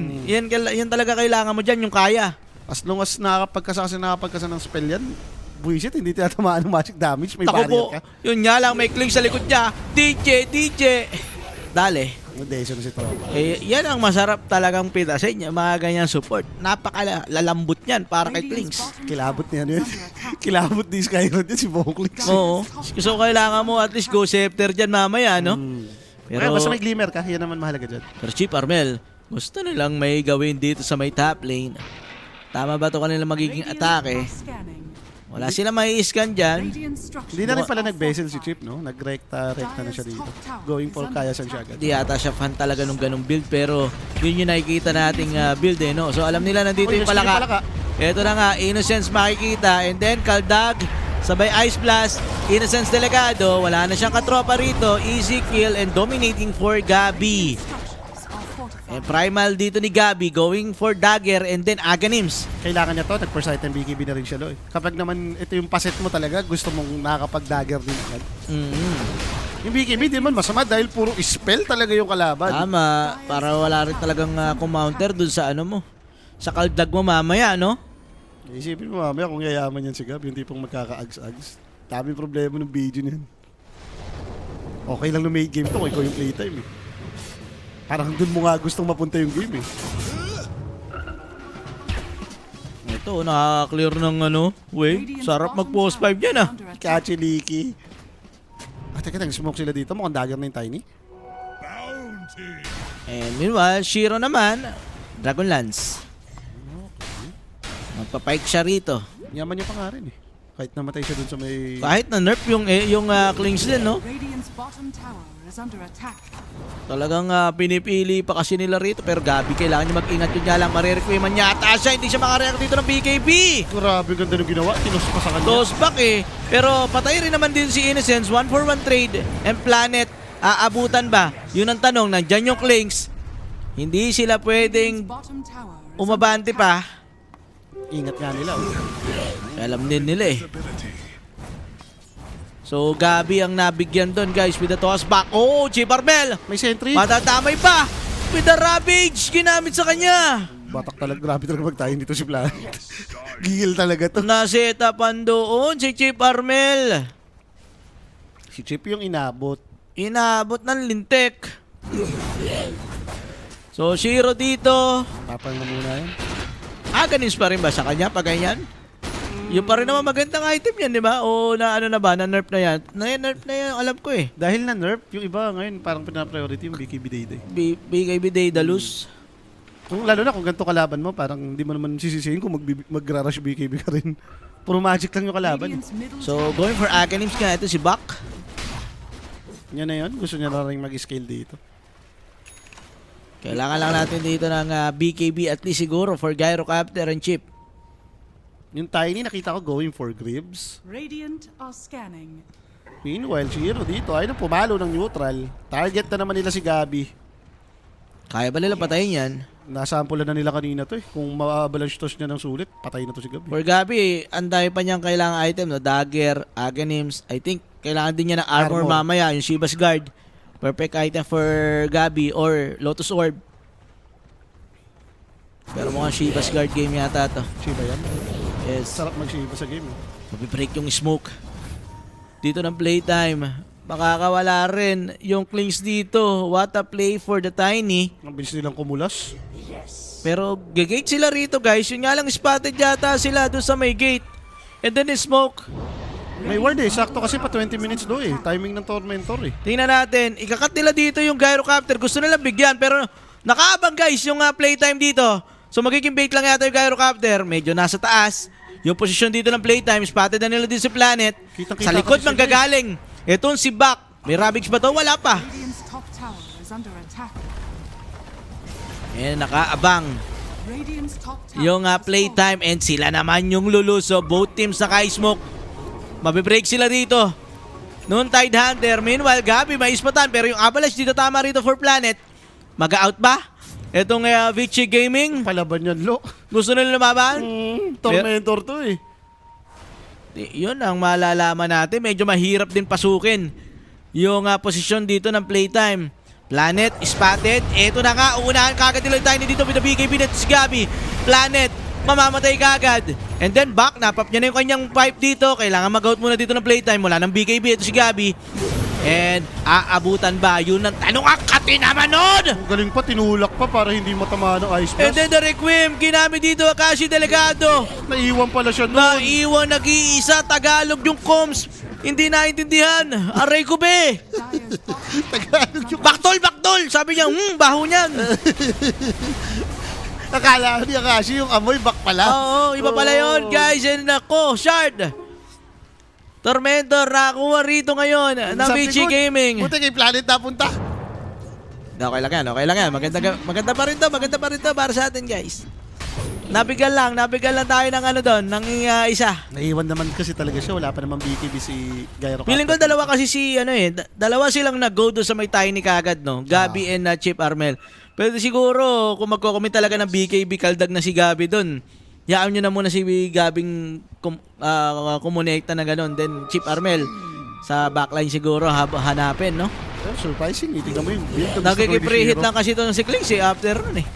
Yan talaga kailangan mo dyan, yung kaya. As long as nakakapagkasa ng spell yan, buwisit, hindi tinatamaan ng magic damage. May Tako po, barrier ka. yun nga lang, may cling sa likod niya. DJ. Dale. Modestion si Tropa. Eh, yan ang masarap talagang pitasin, yung mga ganyan support. Napakalalambot niyan para kay Clinks. Kilabot niya yun. Kilabot ni Skyron din si Voclix. Oo. So, kailangan mo at least go scepter dyan mamaya, no? Pero basta may glimmer ka, yan naman mahalaga dyan. Pero Chip Armel, gusto nilang may gawin dito sa may top lane. Tama ba ito kanila magiging Radiant atake? are scanning. Wala sila may scan dyan. Radiant structures Hindi na rin pala are nag-bezel si fortified. Chip, no? Nag-recta na siya dito. Going for kaya siya agad. Di ata siya fan talaga nung ganung build, pero yun yung nakikita nating build eh, no? So alam nila nandito yung palaka. Ito na nga, Innocence makikita, and then Kaldag, sabay Ice Blast, Innocence delegado, wala na siyang katropa rito, easy kill and dominating for Gabi. Structures are fortified. And primal dito ni Gabi, going for dagger and then Aganims. Kailangan niya to, nag-first item BKB na rin siya, Loy. Kapag naman ito yung paset mo talaga, gusto mong nakakapag-dagger din agad. Yung BKB di man masama dahil puro spell talaga yung kalaban. Tama, para wala rin talagang kumounter dun sa ano mo. Sa Kaldag mo mamaya, no? Isipin mo mamaya kung yayaman yan si Gab, yung tipong magkaka-ags-ags. Daming problema ng video niyan. Okay lang na may game to, ikaw yung playtime eh. Parang dun mo nga gustong mapunta yung game eh. Ito, nakaka-clear ng ano, way. Radiant's Sarap bottom mag-post 5 tower dyan is ah. under attack. Kachi Leaky. Ah, teka, nag-smoke sila dito. Mukhang dagger na yung Tiny. And meanwhile, Shiro naman, Dragonlance. Magpapike siya rito. Yaman niya pa nga rin eh. Kahit namatay siya dun sa may... Kahit na nerf yung Klings din, no? Radiant's bottom tower is under attack. Talagang pinipili pa kasi nila rito. Pero Gabi, kailangan niya mag-ingat yun nga lang. Marirequiman niya ata siya. Hindi siya makareact dito ng BKB. Grabe, ganda ng ginawa. Tinus pa sa kanya. Toss back eh. Pero patay rin naman din si Innocence. 1-for-1 trade. And Planet, aabutan ba? Yun ang tanong. Nandyan yung Klings. Hindi sila pwedeng Bottom tower is umabante pa. Ingat nga nila. Oh. Alam din nila eh. So Gabi ang nabigyan doon guys with the toss back. Oh, Chip Armel! May sentry. Matatamay pa! With the Ravage! Ginamit sa kanya! Batak talaga. Grabe talaga magtayin dito si Planet. Gigil talaga to. Nasetapan doon si Chip Armel. Si Chip yung inabot. Inabot ng lintek. So Shiro dito. Tapang na muna yan. Ganis pa rin ba sa kanya pag ganyan? Yung pa rin naman magandang item yan, di ba? O na ano na ba? Na nerf na yan? Na-nerf na yan, alam ko eh. Dahil na nerf, yung iba ngayon parang pina-priority yung BKB Day-Day. BKB Daedalus. Kung lalo na kung ganito kalaban mo, parang hindi mo naman sisisihin kung magra-rush BKB ka rin. Puro magic lang yung kalaban. Radiant's middle So going for Aganims nga, ito si Buck. Yan na yun. Gusto niya na rin mag-scale dito. Kailangan lang natin dito ng BKB at least siguro for Gyrocopter and Chip. Yung Tiny, nakita ko going for Gribbs. Radiant are scanning. Meanwhile, Shiro dito ay pumalo ng neutral. Target na naman nila si Gabi. Kaya ba nila patayin yan? Nasample na nila kanina to eh. Kung ma-avalanche toss niya ng sulit, patay na to si Gabi. For Gabi, ang dami pa niyang kailangan item, no? Dagger, Aganims. I think kailangan din niya ng armor Armor. mamaya, yung Shiva's Guard. Perfect item for Gabi or Lotus Orb. Pero mukhang Shiva's Guard game yata to. Shiba yan. Yes. Sarap mag-Shiba sa game. Eh. Mabibreak yung smoke. Dito ng playtime. Makakawala rin yung Klings dito. What a play for the Tiny. Ang bilis nilang kumulas. Pero gate sila rito guys. Yun nga lang spotted yata sila doon sa may gate. And then smoke. May word eh. Sakto kasi pa 20 minutes do eh. Timing ng Tormentor eh. Tingnan natin. Ikakat nila dito yung Gyrocopter. Gusto nila bigyan. Pero nakaabang guys yung playtime dito. So magiging bait lang yata yung Gyrocopter. Medyo nasa taas. Yung posisyon dito ng playtime, spotted na nila din sa planet. Kitang-kita Sa likod kasi sila manggagaling. Itong si Bak. May Ravage ba to? Wala pa. Radiant's top tower is under attack. Nakaabang Radiant's top tower yung has playtime and sila naman yung luluso. Both teams naka-smoke. Mabibreak sila dito. Noon Tide Hunter. Meanwhile, Gabi may ispatan. Pero yung Avalanche dito tama rito for planet. Mag-out ba? Itong Vichy Gaming. Palaban yan, Lo. Gusto nila lumaban? Tormentor to eh. Yun ang malalaman natin. Medyo mahirap din pasukin yung posisyon dito ng playtime. Planet, spotted. Ito na nga, uunahan kagad nila tayo dito with the BKB na si Gabi. Planet, mamamatay kagad. And then back, napap niya na yung kanyang pipe dito. Kailangan mag-out muna dito ng playtime. Wala ng BKB, ito si Gabi. And aabutan ba? Yun ang tanong ang kati naman nun! Ang galing pa, tinulak pa para hindi matamaan ng Ice And Blast. then the Requiem, ginamit dito Akashi Delegado. Naiwan pala siya noon. Naiwan nag-iisa, Tagalog yung comms. Hindi naintindihan. Aray ko be! Dire's bottom Tagalog yung... Baktol! Sabi niya, baho niyan. Akala niya kasi yung amoy back pala. Oo, iba pala yun, guys. And ako, Shard. Tormentor, nakakuha rito ngayon ng Sabi Vichy ko, Gaming. Buti kay Planet napunta. Okay lang yan. Maganda pa rin to para sa atin, guys. Nabigal lang tayo ng ano doon, ng isa. Naiwan naman kasi talaga siya. Wala pa naman BKB si Gyro. Feeling ko dalawa kasi dalawa silang nag-go doon sa may tiny kagad, no? Gabi and Chip Armel. Pero siguro, kung magko-commit talaga ng BKB, kaldag na si Gabi doon. Yaan nyo na muna si Gabing kumonekta na gano'n. Then Chip Armel sa backline siguro hanapin, no? Surprising, tingnan mo yun. Nagkiki-preheat lang kasi ito ng si Klings after nun eh.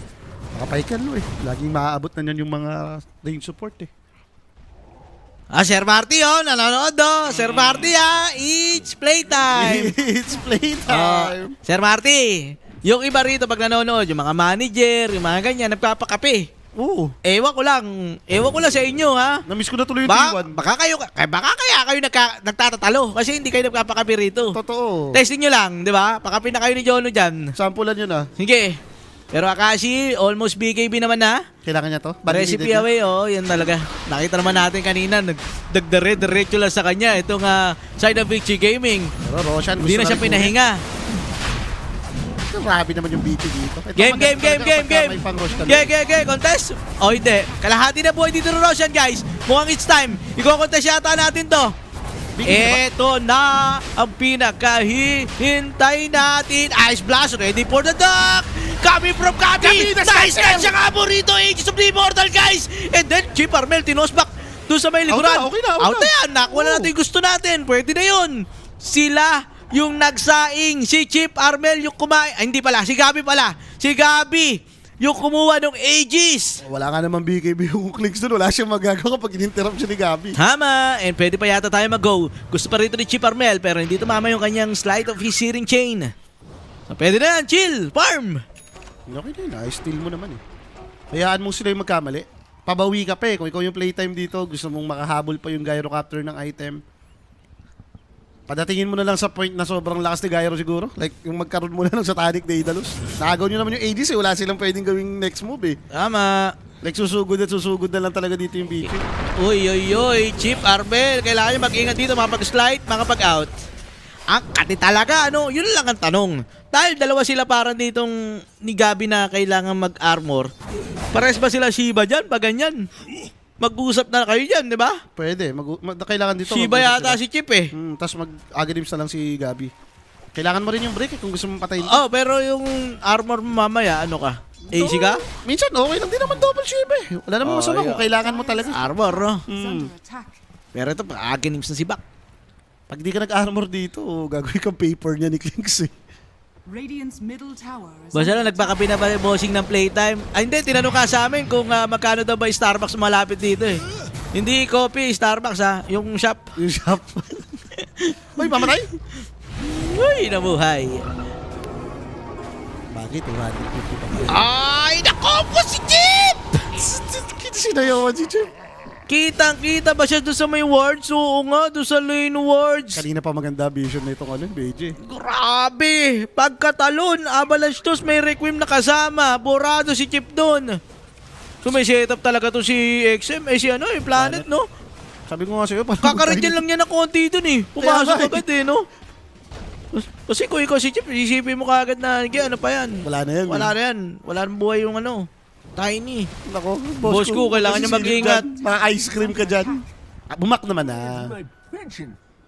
Makapaikan lo eh. Laging maaabot na niyan yung mga range support eh. Sir Marty nanonood Sir Marty it's playtime. It's playtime. Sir Marty, yung iba rito pag nanonood, yung mga manager, yung mga ganyan, nagpapakape. Oo. Ewan ko lang sa inyo ha. Namiss ko na tuloy yung T1. Baka kaya kayo nagtatatalo kasi hindi kayo nagpapakape rito. Totoo. Testing nyo lang, di ba? Pakape na kayo ni Jono dyan. Sampulan yun ah. Sige. Pero Akashi, almost BKB naman na. Kailangan niya to? Recipe away, yan talaga. Nakita naman natin kanina, nagdagdare-diretso lang sa kanya. Itong side of Vichy Gaming. Pero Roshan, Hindi na siya pinahinga. Grabe naman yung BT dito. Game. Contest? O hindi. Kalahati na buhay dito ng Roshan, guys. Mukhang it's time. Iko-contest yata natin to. Ito na ang pinakahihintay natin. Ice Blast, ready for the duck. Coming from Gabi. Nice catch ang abo rito. Aegis of the Immortal, guys. And then, Chip Armel, tinosback doon sa may likuran. Okay na. Out na yan. Nakuha na natin yung gusto natin. Pwede na yun. Sila yung nagsaing. Si Chip Armel yung kumain. Hindi pala. Si Gabi pala. Si Gabi yung kumuha ng Aegis. Wala nga naman BKB yung clicks doon. Wala siyang magagawa kapag in-interrupt siya ni Gabi. Tama. And pwede pa yata tayo mag-go. Gusto pa rito ni Chip Armel pero hindi tumama yung kanyang slide of his searing chain. So pwede na yan. Chill. Farm. Okay na yun. I-steal mo naman eh. Hayaan mo sila yung magkamali. Pabawi ka pa eh. Kung ikaw yung playtime dito, gusto mong makahabol pa yung Gyrocopter ng item. Padatingin mo na lang sa point na sobrang lakas ni Gyro siguro. Like, yung magkaroon mo na lang sa Satanic Daedalus. Nakagaw nyo naman yung Aegis eh. Wala silang pwedeng gawing next move eh. Tama. Like, susugod na lang talaga dito yung BK. Uy. Chip Armel. Kailangan nyo mag-ingat dito. Makapag-slide, makapag-out. Ang kati talaga, ano? Yun lang ang tanong. Dahil dalawa sila parang ditong ni Gabi na kailangan mag-armor. Pares ba sila Shiba dyan? Pag ganyan. Mag-usap na kayo dyan, di ba? Pwede. Kailangan dito. Shiba yata si Chip eh. Tapos mag-agadims na lang si Gabi. Kailangan mo rin yung break eh kung gusto mong patayin. Oh, pero yung armor mo mamaya, ano ka? AC ka? Minsan okay lang din naman double Shiba eh. Wala namang masama kung kailangan mo talaga. Armor, no? is under attack. Pero ito, aginims na si Bak. Pag di ka nag-armor dito, gagawin kang paper niya ni Klinks eh. Radiant's middle tower is Basta lang, under attack. nagpakapi na ba yung bossing ng playtime? Hindi, tinanong ka sa amin kung magkano daw ba yung Starbucks malapit dito eh. Hindi coffee, Starbucks ha, yung shop. Yung shop. Uy, mamatay! Uy, nabuhay. Bakit? 250 pa kayo. Ay, nakombo si Chip! Kita sinayawan si Chip. Kitang-kita ba siya doon sa may wards? Oo nga, doon sa lane wards. Kanina pa maganda vision na itong BJ. Grabe! Pagkatalon, Avalanche Toss may Requiem na kasama. Borado si Chip doon. So may setup talaga to si XM. Si Planet, no? Sabi ko nga sa'yo, Kakaradyan lang niya na konti dun eh. Pumasok agad eh, no? Kasi kung ikaw si Chip, isipin mo kaagad na, ano pa yan? Wala na yan. Wala nang buhay yung Tiny. Nako, Boss ko, kailangan niya mag-ingat. Mga ice cream ka dyan. Bumak naman na.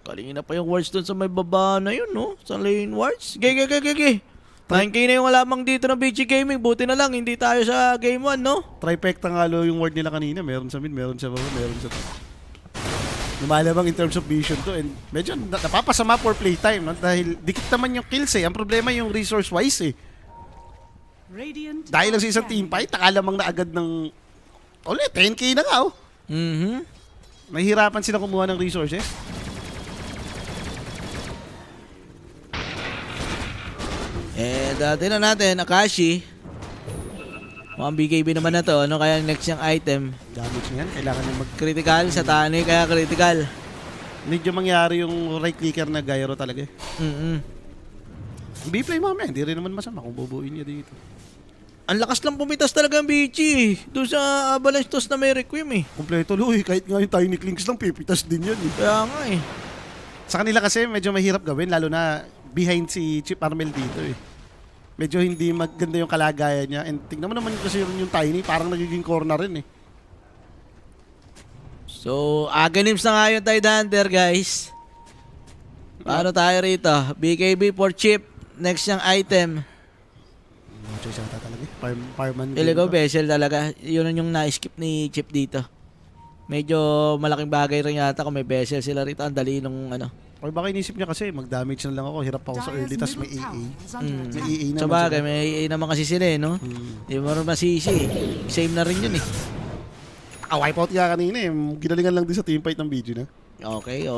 Kalingin na pa yung wards dun sa may baba na yun, no? Sa lane wards. Gege. 9K na yung lamang dito ng BG Gaming. Buti na lang, hindi tayo sa game 1, no? Trifecta nga yung word nila kanina. Meron sa mid, meron sa baba, meron sa top. Lumalabang in terms of vision to. And medyo napapasama for playtime, no? Dahil dikit naman yung kills eh. Ang problema yung resource-wise eh. Radiant Dahil lang sa isang are team fight, nakalamang na agad ng... 10K na nga, oh. Nahihirapan sila kumuha ng resources. Dati na natin, Akashi. Mukhang BKB naman na to. Ano kaya next yung item? Damage na yan. Kailangan yung Critical sa Tani, kaya critical. medyo mangyari yung right clicker na gyro talaga eh. B-play mamaya, hindi rin naman masama kung bubuin niya dito. Ang lakas lang pumitas talaga ang Bichi. Doon sa Avalanche Toss na may requiem eh. Kompleto Luy, kahit nga yung Tiny Clinks lang, pipitas din yan eh. Kaya nga eh. Sa kanila kasi medyo mahirap gawin, lalo na behind si Chip Armel dito eh. Medyo hindi maganda yung kalagayan niya. And tingnan mo naman kasi yung Tiny, parang nagiging corner rin eh. So, Aghanim's na nga yung Tide Hunter, guys. Paano tayo rito? BKB for Chip. Next yung item. No choice ata talaga eh. Fireman. Iligaw Vessel talaga. Yun yung na-skip ni Chip dito. Medyo malaking bagay rin yata kung may Vessel sila rito. Ang dali nung O baka inisip niya kasi mag-damage na lang ako. Hirap ako sa early, tas may AA. May AA naman. Sa bagay, may AA naman kasi sila eh, no? Di mo rin masisi eh. Same na rin yun eh. Wipeout nga kanina eh. Ginalingan lang din sa teamfight ng video na. Okay.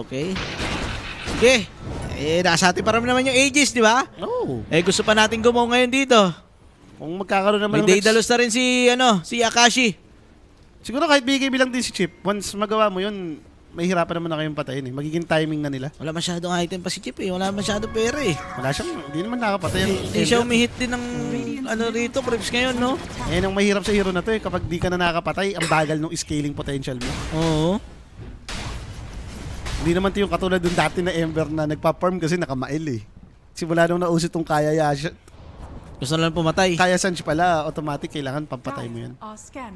Sige. Nasa atin pa rin naman yung ages, di ba? No. Gusto pa natin gumawa ngayon dito. Kung magkakaroon naman May Daedalus na rin si Akashi. Siguro kahit BKB lang din si Chip, once magawa mo yun, may hirapan naman na kayong patayin eh. Magiging timing na nila. Wala masyadong item pa si Chip eh. Wala masyadong pera eh. Wala siyang, hindi naman nakapatay. Hindi siya umihit din ng rito, Crips ngayon, no? Ayan ang mahirap sa hero na to eh. Kapag di ka na nakapatay, ang bagal ng scaling potential mo. Oo. Hindi naman ito yung katulad dun dati na Ember na nagpa-farm kasi nakamail eh. Simula nung nauso tong Kaya Gusto na lang pumatay. Kaya Sanji pala, automatic kailangan pampatay mo yan.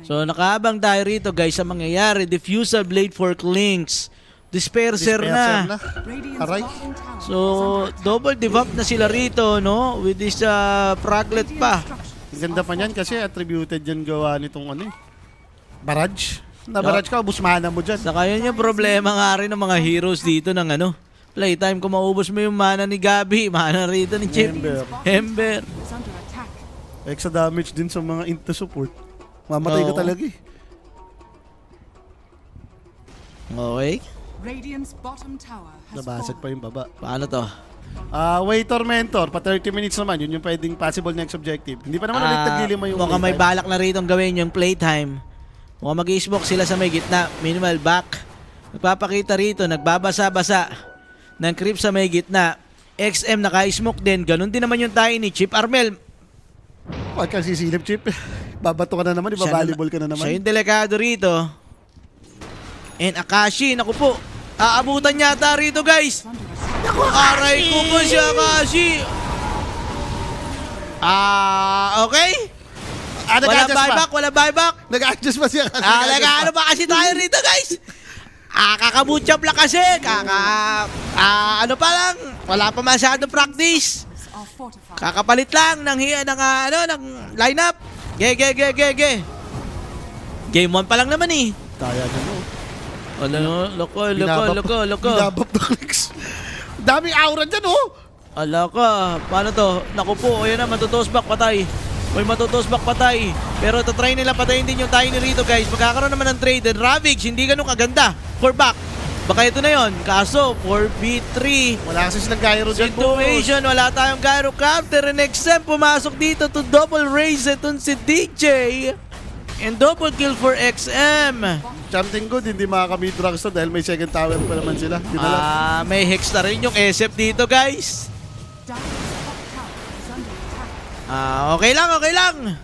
So nakaabang tayo rito guys sa mangyayari. Diffusal Blade for Clinks. Disperser na. Aray. So double debuff na sila rito, no? With this Fraglet pa. Ang ganda pa niyan kasi attributed yan gawa nitong barrage. Na-barrage ka, ubus mana mo dyan. Saka yun yung problema nga rin ng mga heroes dito ng playtime. Kung maubos mo yung mana ni Gabi, mana rito ni Chip. Ember. Extra damage din sa mga into support. Mamatay ka talaga eh. Okay. Radiant's bottom tower has Nabasag pa yung baba. Paano to? Way Tormentor, pa 30 minutes naman. Yun yung pwedeng possible next objective. Hindi pa naman ulit naglilima yung mukhang may playtime. balak na rito gawin yung playtime. Mukhang mag-i-smoke sila sa may gitna. Minimal back. Nagpapakita rito, nagbabasa-basa ng creep sa may gitna. XM naka-smoke din. Ganun din naman yung tayo ni Chip Armel. Huwag kang sisilip, Chip. Babato ka na naman, iba-volleyball ka na naman. Siya yung delikado rito. And Akashi, naku po. Aabutan yata rito, guys. Naku, aray ko po si Akashi. Okay. Wala buyback. Nag-adjust pa siya. Ano ba kasi tayo rito, guys? Kakabutchap lang kasi. Ano pa lang. Wala pa masyado practice. Kakapalit lang ng lineup. Ge. Game 1 pa lang naman eh. Kaya na mo. Loko. Binabap na clicks. Daming aura dyan, oh. Ala ka. Paano to? Naku po. Ayan na, matutosback patay. May matutosback patay. Pero tatry nila patayin din yung Tiny rito, guys. Magkakaroon naman ng trade. And Ravage, hindi ganun kaganda. For back. Baka ito na yon. Kaso, 4v3. Wala kasi silang gyro dyan, Situation, wala tayong gyro captor. And XM pumasok dito to double raise itong si DJ. And double kill for XM. Something good, hindi makakamid drugs to dahil may second tower pa naman sila. May hex na rin yung SF dito, guys. Okay lang.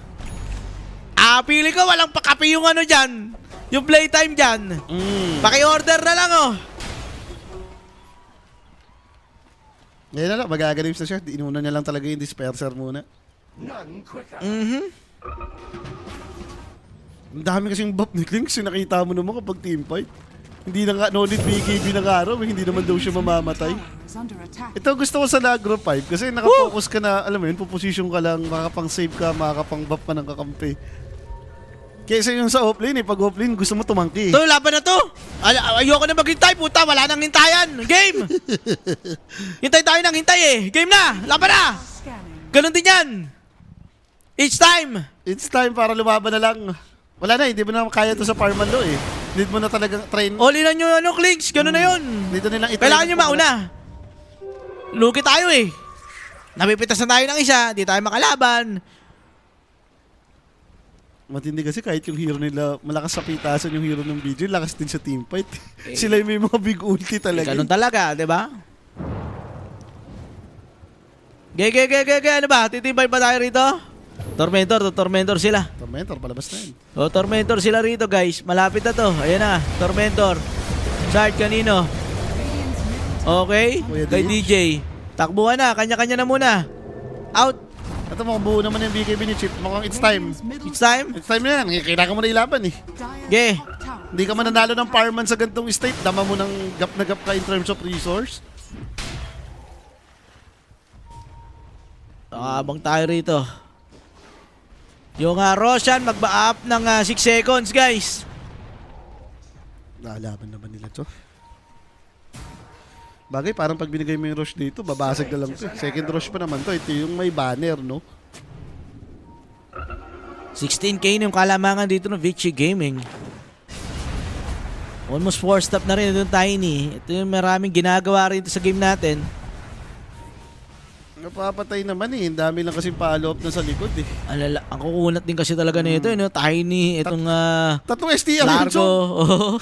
Pili ko walang pakapi yung ano dyan. Yung playtime dyan. Paki-order na lang, oh. Ngayon na lang, magagalims na siya. Inuna niya lang talaga yung disperser muna. Ang dami kasing buff ni Klinks. Nakita mo naman kapag teamfight. Hindi na nga, no need BKB na nga araw. Hindi naman daw siya mamamatay. Is under attack. Ito gusto ko sa Lagro 5 kasi nakafocus ka na, alam mo yun, puposition ka lang, makakapang-save ka, makakapang-buff ka ng kakampi. Kaysa yung sa offlane pag offlane gusto mo tumangki. To, laban na to. Ayoko na maghintay, puta. Wala nang hintayan. Game! Hintay tayo ng hintay eh. Game na! Laban na! Scanning. Ganun din yan. Each time. It's time para lumaban na lang. Wala na, hindi mo na kaya to sa Parman Law eh. Need mo na talagang train. All-in nyo ano, Klinks. Ganun na yun. Dito nilang Kailangan nyo mauna. Lugi tayo eh. Napipitas na tayo ng isa. Di tayo makalaban. Matindi kasi kahit yung hero nila, malakas sa pitasan yung hero ng BG, lakas din sa teamfight. Sila yung may mga big ulti talaga. Ganun talaga, di ba? Ge. Ano ba? Titibay ba tayo rito? Tormentor sila. Tormentor, palabas na yun. O, Tormentor sila rito, guys. Malapit na to. Ayan na, Tormentor. Chart kanino? Okay, Kuya kay DJ. Takbuhan na, kanya-kanya na muna. Out. Ito mo, buo naman yung BKB ni Chip. Mukhang it's time. Radiant's middle It's time. It's time na yan. Kailangan mo na ilaban eh. Dire's Ge. top tower. Hindi ka mananalo ng Fireman sa gantong state. Dama mo ng gap na gap ka in terms of resource. Abang tayo rito. Yung Roshan, magba-up ng 6 seconds, guys. Nakalaban naman nila to. Bagay, parang pag binigay mo yung rush dito, babasag na lang to. Second rush pa naman to. Ito yung may banner, no? 16k na yung kalamangan dito ng Vichy Gaming. Almost 4 stop na rin itong Tiny. Ito yung maraming ginagawa rin ito sa game natin. Napapatay naman eh. Ang dami lang kasing follow-up na sa likod eh. Ang kukunat din kasi talaga nito, no? Tiny, itong Tatlong STL yun, Largo. Chong. Oh.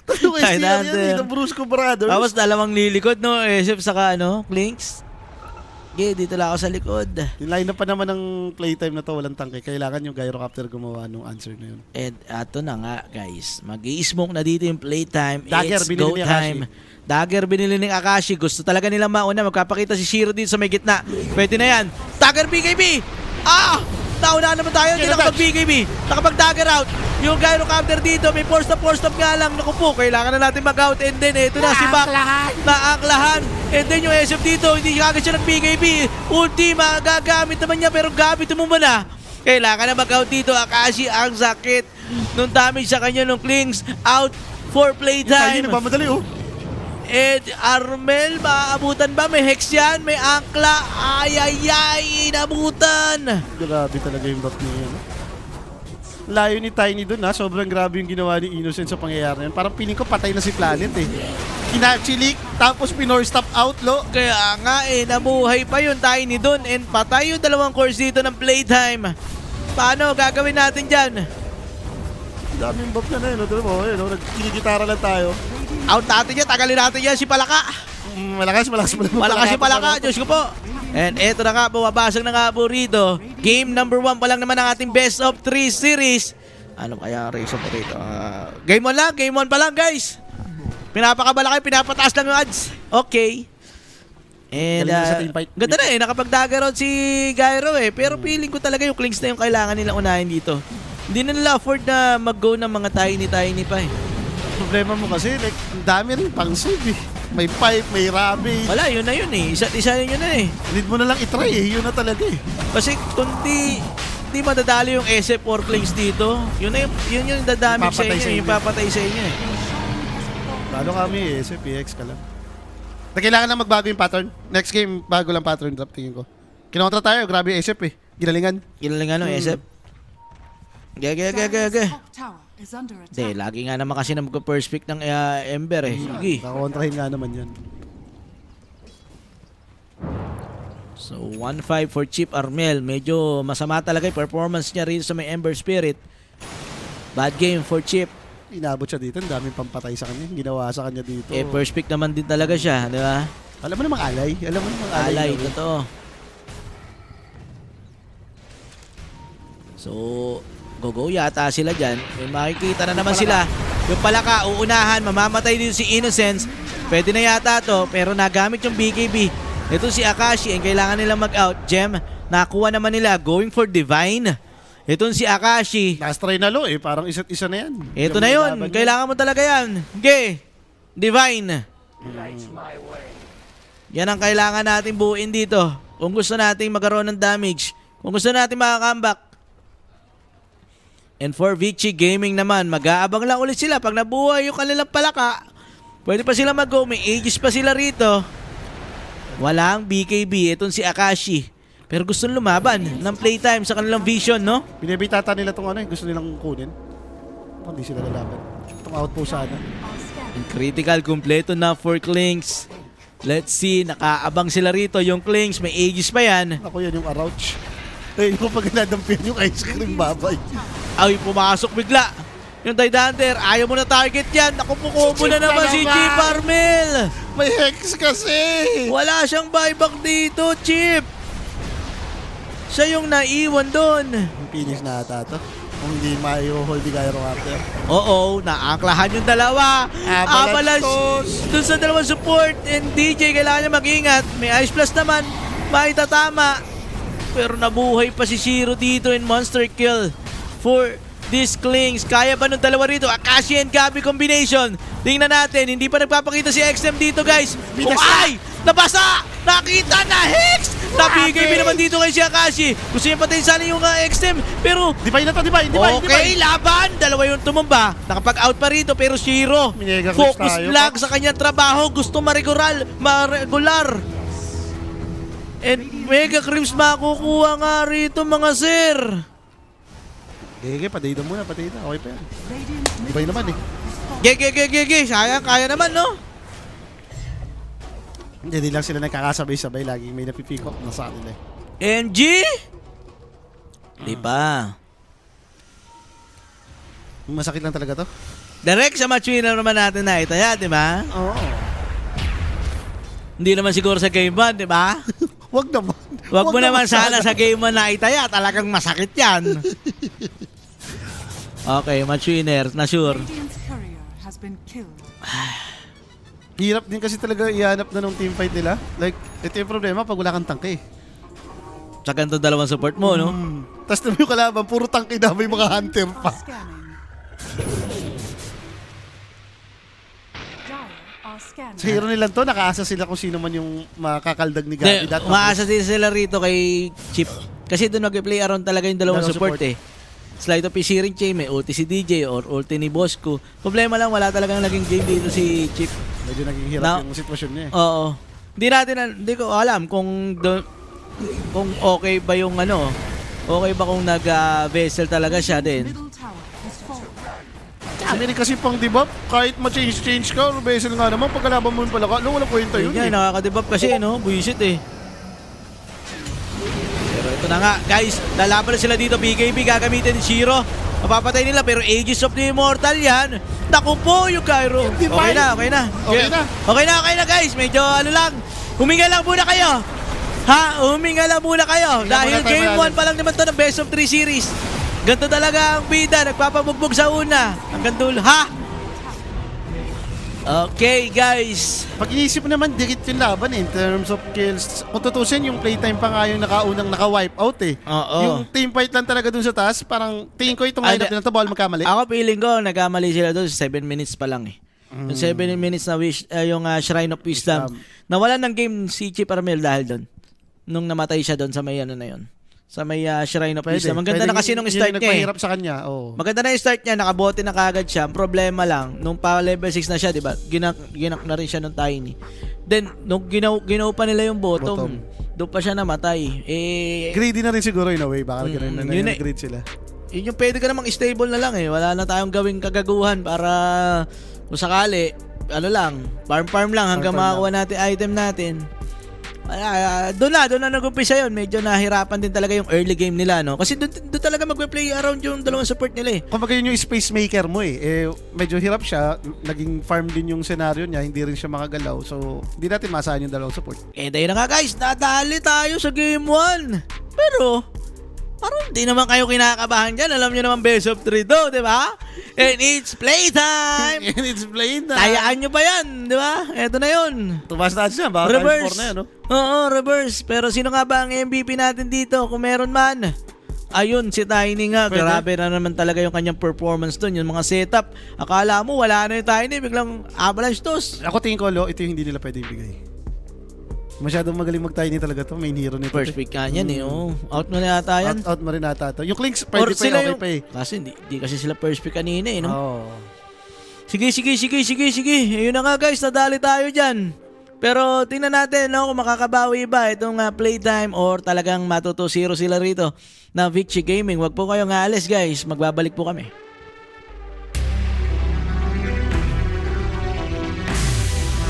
Tatlong STL yan Tayo eh. The Brusco Brothers. Tapos dalawang lilikod, no? SF saka, Klinks. Okay, dito lang ako sa likod. Yung line pa naman ng playtime na to, walang tangke. Kailangan yung Gyrocopter gumawa nung answer na yun. And ato na nga, guys. Mag-i-smoke na dito yung playtime. Dagger, It's binili go ni time. Dagger binili ng Akashi. Gusto talaga nilang mauna. Magkapakita si Shiro dito sa may gitna. Pwede na yan. Dagger BKB! Nauna naman tayo. Hindi nakapag-BKB. Nakapag-dagger out. Yung Gyrocopter dito, may force stop nga lang. Naku po, kailangan na natin mag-out. And then, ito na si Bak. Naaklahan. And then yung SF dito, hindi kagad siya ng-BKB. Ulti, magagamit naman niya. Pero gamit mo na. Kailangan na mag-out dito. Akashi, ang sakit. Nung damage sa kanya nung Klings. Out for Tayo playtime. nagmamadali oh. And Armel, maabutan ba? May hex yan, may angkla. Ay, inabutan. Grabe talaga yung buff niya yan. Layo ni Tiny dun ha. Sobrang grabe yung ginawa ni Innocent sa pangyayari na yan. Parang piling ko patay na si Planet eh. Kinachilik, tapos pinor-stop out, lo. Kaya nga nabuhay pa yung Tiny dun. And patay yung dalawang course dito ng playtime. Paano gagawin natin dyan? Daming buff na yun. Ito mo, nagkikitara lang tayo. Out natin yan, tagalin natin yan si Palaka. Malakas. Malakas si Palaka, Diyos ko po. And eto na nga po, mabasag na nga po rito. Game number 1 pa lang naman ang ating best of 3 series. Ano kaya ang reason po rito? Game 1 pa lang guys. Pinapakabala kayo, pinapataas lang yung odds. Okay. And Galing na sa team fight. ganda na nakapag-dagger out si Gyro eh. Pero feeling ko talaga yung Klings na yung kailangan nila unahin dito. Hindi na nila afford na mag-go ng mga tiny pa eh. Problema mo kasi, like, ang dami rin pang save eh. May pipe, may ravage. Wala, yun na yun eh. Isa yun na eh. Need mo na lang itry eh. Yun na talaga eh. Kasi kung di madadali yung SF or Klings dito, yun yung dadamage sa Papatay inyo, sa yung inyo. papatay sa inyo eh. Lalo kami eh. SPX ka lang. Na kailangan lang magbago yung pattern. Next game, bago lang pattern drop tingin ko. Kinontra tayo, grabe yung SF eh. Ginalingan. Ginaling SF. Dire's top tower is under Hindi, attack. lagi nga naman kasi na mag-first pick ng Ember eh. Sige. Kakontrahin nga naman yan. So, 1-5 for Chip Armel. Medyo masama talaga yung performance niya rito sa may Ember Spirit. Bad game for Chip. Inabot siya dito, ang daming pampatay sa kanya. Ginawa sa kanya dito. First pick naman din talaga siya, di ba? Alam mo namang alay. Alay, totoo. So, go yata sila dyan. May makikita na naman sila. Yung palaka, uunahan, mamamatay dito si Innocence. Pwede na yata to, pero nagamit yung BKB. Ito si Akashi, ang kailangan nila mag-out. Gem, nakuha naman nila, going for Divine. Ito si Akashi. Last try na lo eh, parang isa't isa na yan. Ito na yun, kailangan mo talaga yan. Okay, Divine. Yan ang kailangan natin buuin dito. Kung gusto nating magkaroon ng damage. Kung gusto natin makakambak. And for Vichy Gaming naman, mag-aabang lang ulit sila. Pag nabuhay yung kanilang palaka, pwede pa sila mag-go. May ages pa sila rito. Walang BKB. Itong si Akashi. Pero gusto lumaban ng playtime sa kanilang vision, no? Binibitata nila itong ano eh, gusto nilang kunin. Hindi sila lalaban. Itong outpost sana. And critical, kompleto na for Klings. Let's see, nakaabang sila rito. Yung Klings, may ages pa yan. Ako yan yung Arouch. Eh, yung pag nadampian yung ice cream babay. Ay, pumasok bigla. Yung Tidehunter, ayaw mo na target yan. Nakupukubo na naman si Chip Armel. May hex kasi. Wala siyang buyback dito, Chip. Siya yung naiwan doon. Yung finish na ata to. Kung hindi mayo-hold the gyro after. Oo, naaklahan yung dalawa. Avalanche dun sa dalawang support. And DJ, kailangan niya mag-ingat. May Ice Plus naman. Maitatama. Pero nabuhay pa si Shiro dito in monster kill for this Klings. Kaya ba nung dalawa rito? Akashi and Gabi combination. Tingnan natin, hindi pa nagpapakita si XM dito, guys. Ay! Nabasa! Nakita na Hex! Nabigay naman dito kay si Akashi. Gusto niya patayin sana yung XM, pero Divine na to, Divine. okay, laban! Dalawa yung tumumba. Nakapag-out pa rito, pero Shiro Minega focus tayo, lang Pops. sa kanyang trabaho. Gusto maregular. And Mega Creeps makukuha nga rito, mga sir. Gege, patay muna, patay na. Okay pa yan. Radiant's Divine naman eh. Gege. Sayang, kaya naman, no? Hindi lang sila nagkakasabay-sabay. Laging may napipick up na sa kanila eh. NG? Di pa. Masakit lang talaga to. Direct sa match winner naman natin na itaya, di ba? Oo. Hindi naman siguro sa game 1, di ba? Wag naman. Wag mo naman sana sa game 1 na itaya. Talagang masakit yan. Okay, match winner, na sure. Radiant's courier has been killed. Hirap din kasi talaga ihanap na nung teamfight nila. Like, ito yung problema pag wala kang tangke. Sa ganito dalawang support mo, no? Tapos naman yung kalaban, puro tangke na may mga hunter pa. Scanning. Dire are scanning. Sa hero nilang to, nakaasa sila kung sino man yung makakaldag ni Hindi, Gabi. umaasa din sila rito kay Chip. Kasi doon mag-play around talaga yung dalawang Dalawang support eh. Slide of PC rin Chain, may ulti si DJ or ulti ni Bosco. Problema lang, wala talagang naging game dito si Chip. Medyo naging hirap Now- yung sitwasyon niya eh. Oo. Hindi ko alam kung okay ba yung ano. Okay ba kung nag-vessel talaga siya din. Middle tower has fallen. Kami rin kasi pang debuff, kahit ma-change ka, Rubesel nga naman, pagkalaban mo yung palaka, walang kwenta yun Yun eh. nga, nakaka-debuff kasi, no? Buisit eh. Pero ito na nga, guys. Lalaban na sila dito. BKB gagamitin ni Shiro. Mapapatay nila, pero Aegis of the Immortal yan. Naku po yung Cairo. Okay na. Okay na, Guys. Medyo ano lang. Huminga lang muna kayo. Huminga lang muna kayo. Huminga Dahil muna tayo, game 1 malalim. pa lang naman to ng best of 3 series. Ganto talaga ang bida. Nagpapabugbog sa una. Hanggang dulo. Okay, guys. Pag iisip mo naman, dikit yung laban eh, in terms of kills. Kung tutusin, yung playtime pa nga yung nakaunang naka-wipe out eh. Oo. Yung teamfight lang talaga dun sa taas, parang tingin ko itong lineup nila to, bawal magkamali. Ako feeling ko, nagkamali sila doon 7 minutes pa lang eh. Yung 7 minutes na yung Shrine of Wisdom. Nawalan ng game si Chip Armel dahil doon. Nung namatay siya doon sa may ano na yun. Sa may Shrine of Wisdom. Ang ganda na kasi nung start niya eh. Nagpahirap sa kanya, oo. Maganda na yung start niya, nakabote na kagad siya. Ang problema lang, nung pa level 6 na siya, di ba? Ginak na rin siya ng Tiny. Then, nung ginaw pa nila yung bottom. Doon pa siya namatay. Greedy na rin siguro in a way, baka ganun na yun eh. nag-greed sila. Yun yung pwede ka namang stable na lang eh. Wala na tayong gawing kagaguhan para kung sakali, ano lang, farm lang hanggang Farm makakuha natin item natin. Doon na nag-umpisa yun. Medyo nahirapan din talaga yung early game nila, no? Kasi doon talaga mag-play around yung dalawang support nila eh. Kumbaga yun yung space maker mo eh. Medyo hirap siya, naging farm din yung senaryo niya, hindi rin siya makagalaw. So, hindi natin masahan yung dalawang support. Dahil na nga guys, nadali tayo sa game 1. Pero, Parang di naman kayo kinakabahan dyan. Alam nyo naman best of 3 to, di ba? And it's playtime! And it's played na. Tayaan nyo ba yan, di ba? Eto na yun. Tumas na siya, baka Reverse. times 4 na yan, no? Oo, reverse. Pero sino nga ba ang MVP natin dito kung meron man? Ayun, si Tiny nga. Pwede. Grabe na naman talaga yung kanyang performance dun. Yung mga setup. Akala mo wala na yung Tiny. Biglang avalanche toss. Ako tingin ko, ito yung hindi nila pwede ibigay. Masyadong magaling mag-tiny talaga to. Main hero nito. First pick nga yan eh. Oh. Out mo na yata yan. Out mo rin ata to. Yung Clinks, Or pwede pa sila okay yung... pa eh. Kasi di kasi sila first pick kanina eh. No? Oo. Sige. Ayun na nga guys, nadali tayo dyan. Pero tingnan natin no, kung makakabawi ba itong playtime or talagang matuto 0 sila rito na Vichy Gaming. Wag po kayong aalis guys, magbabalik po kami.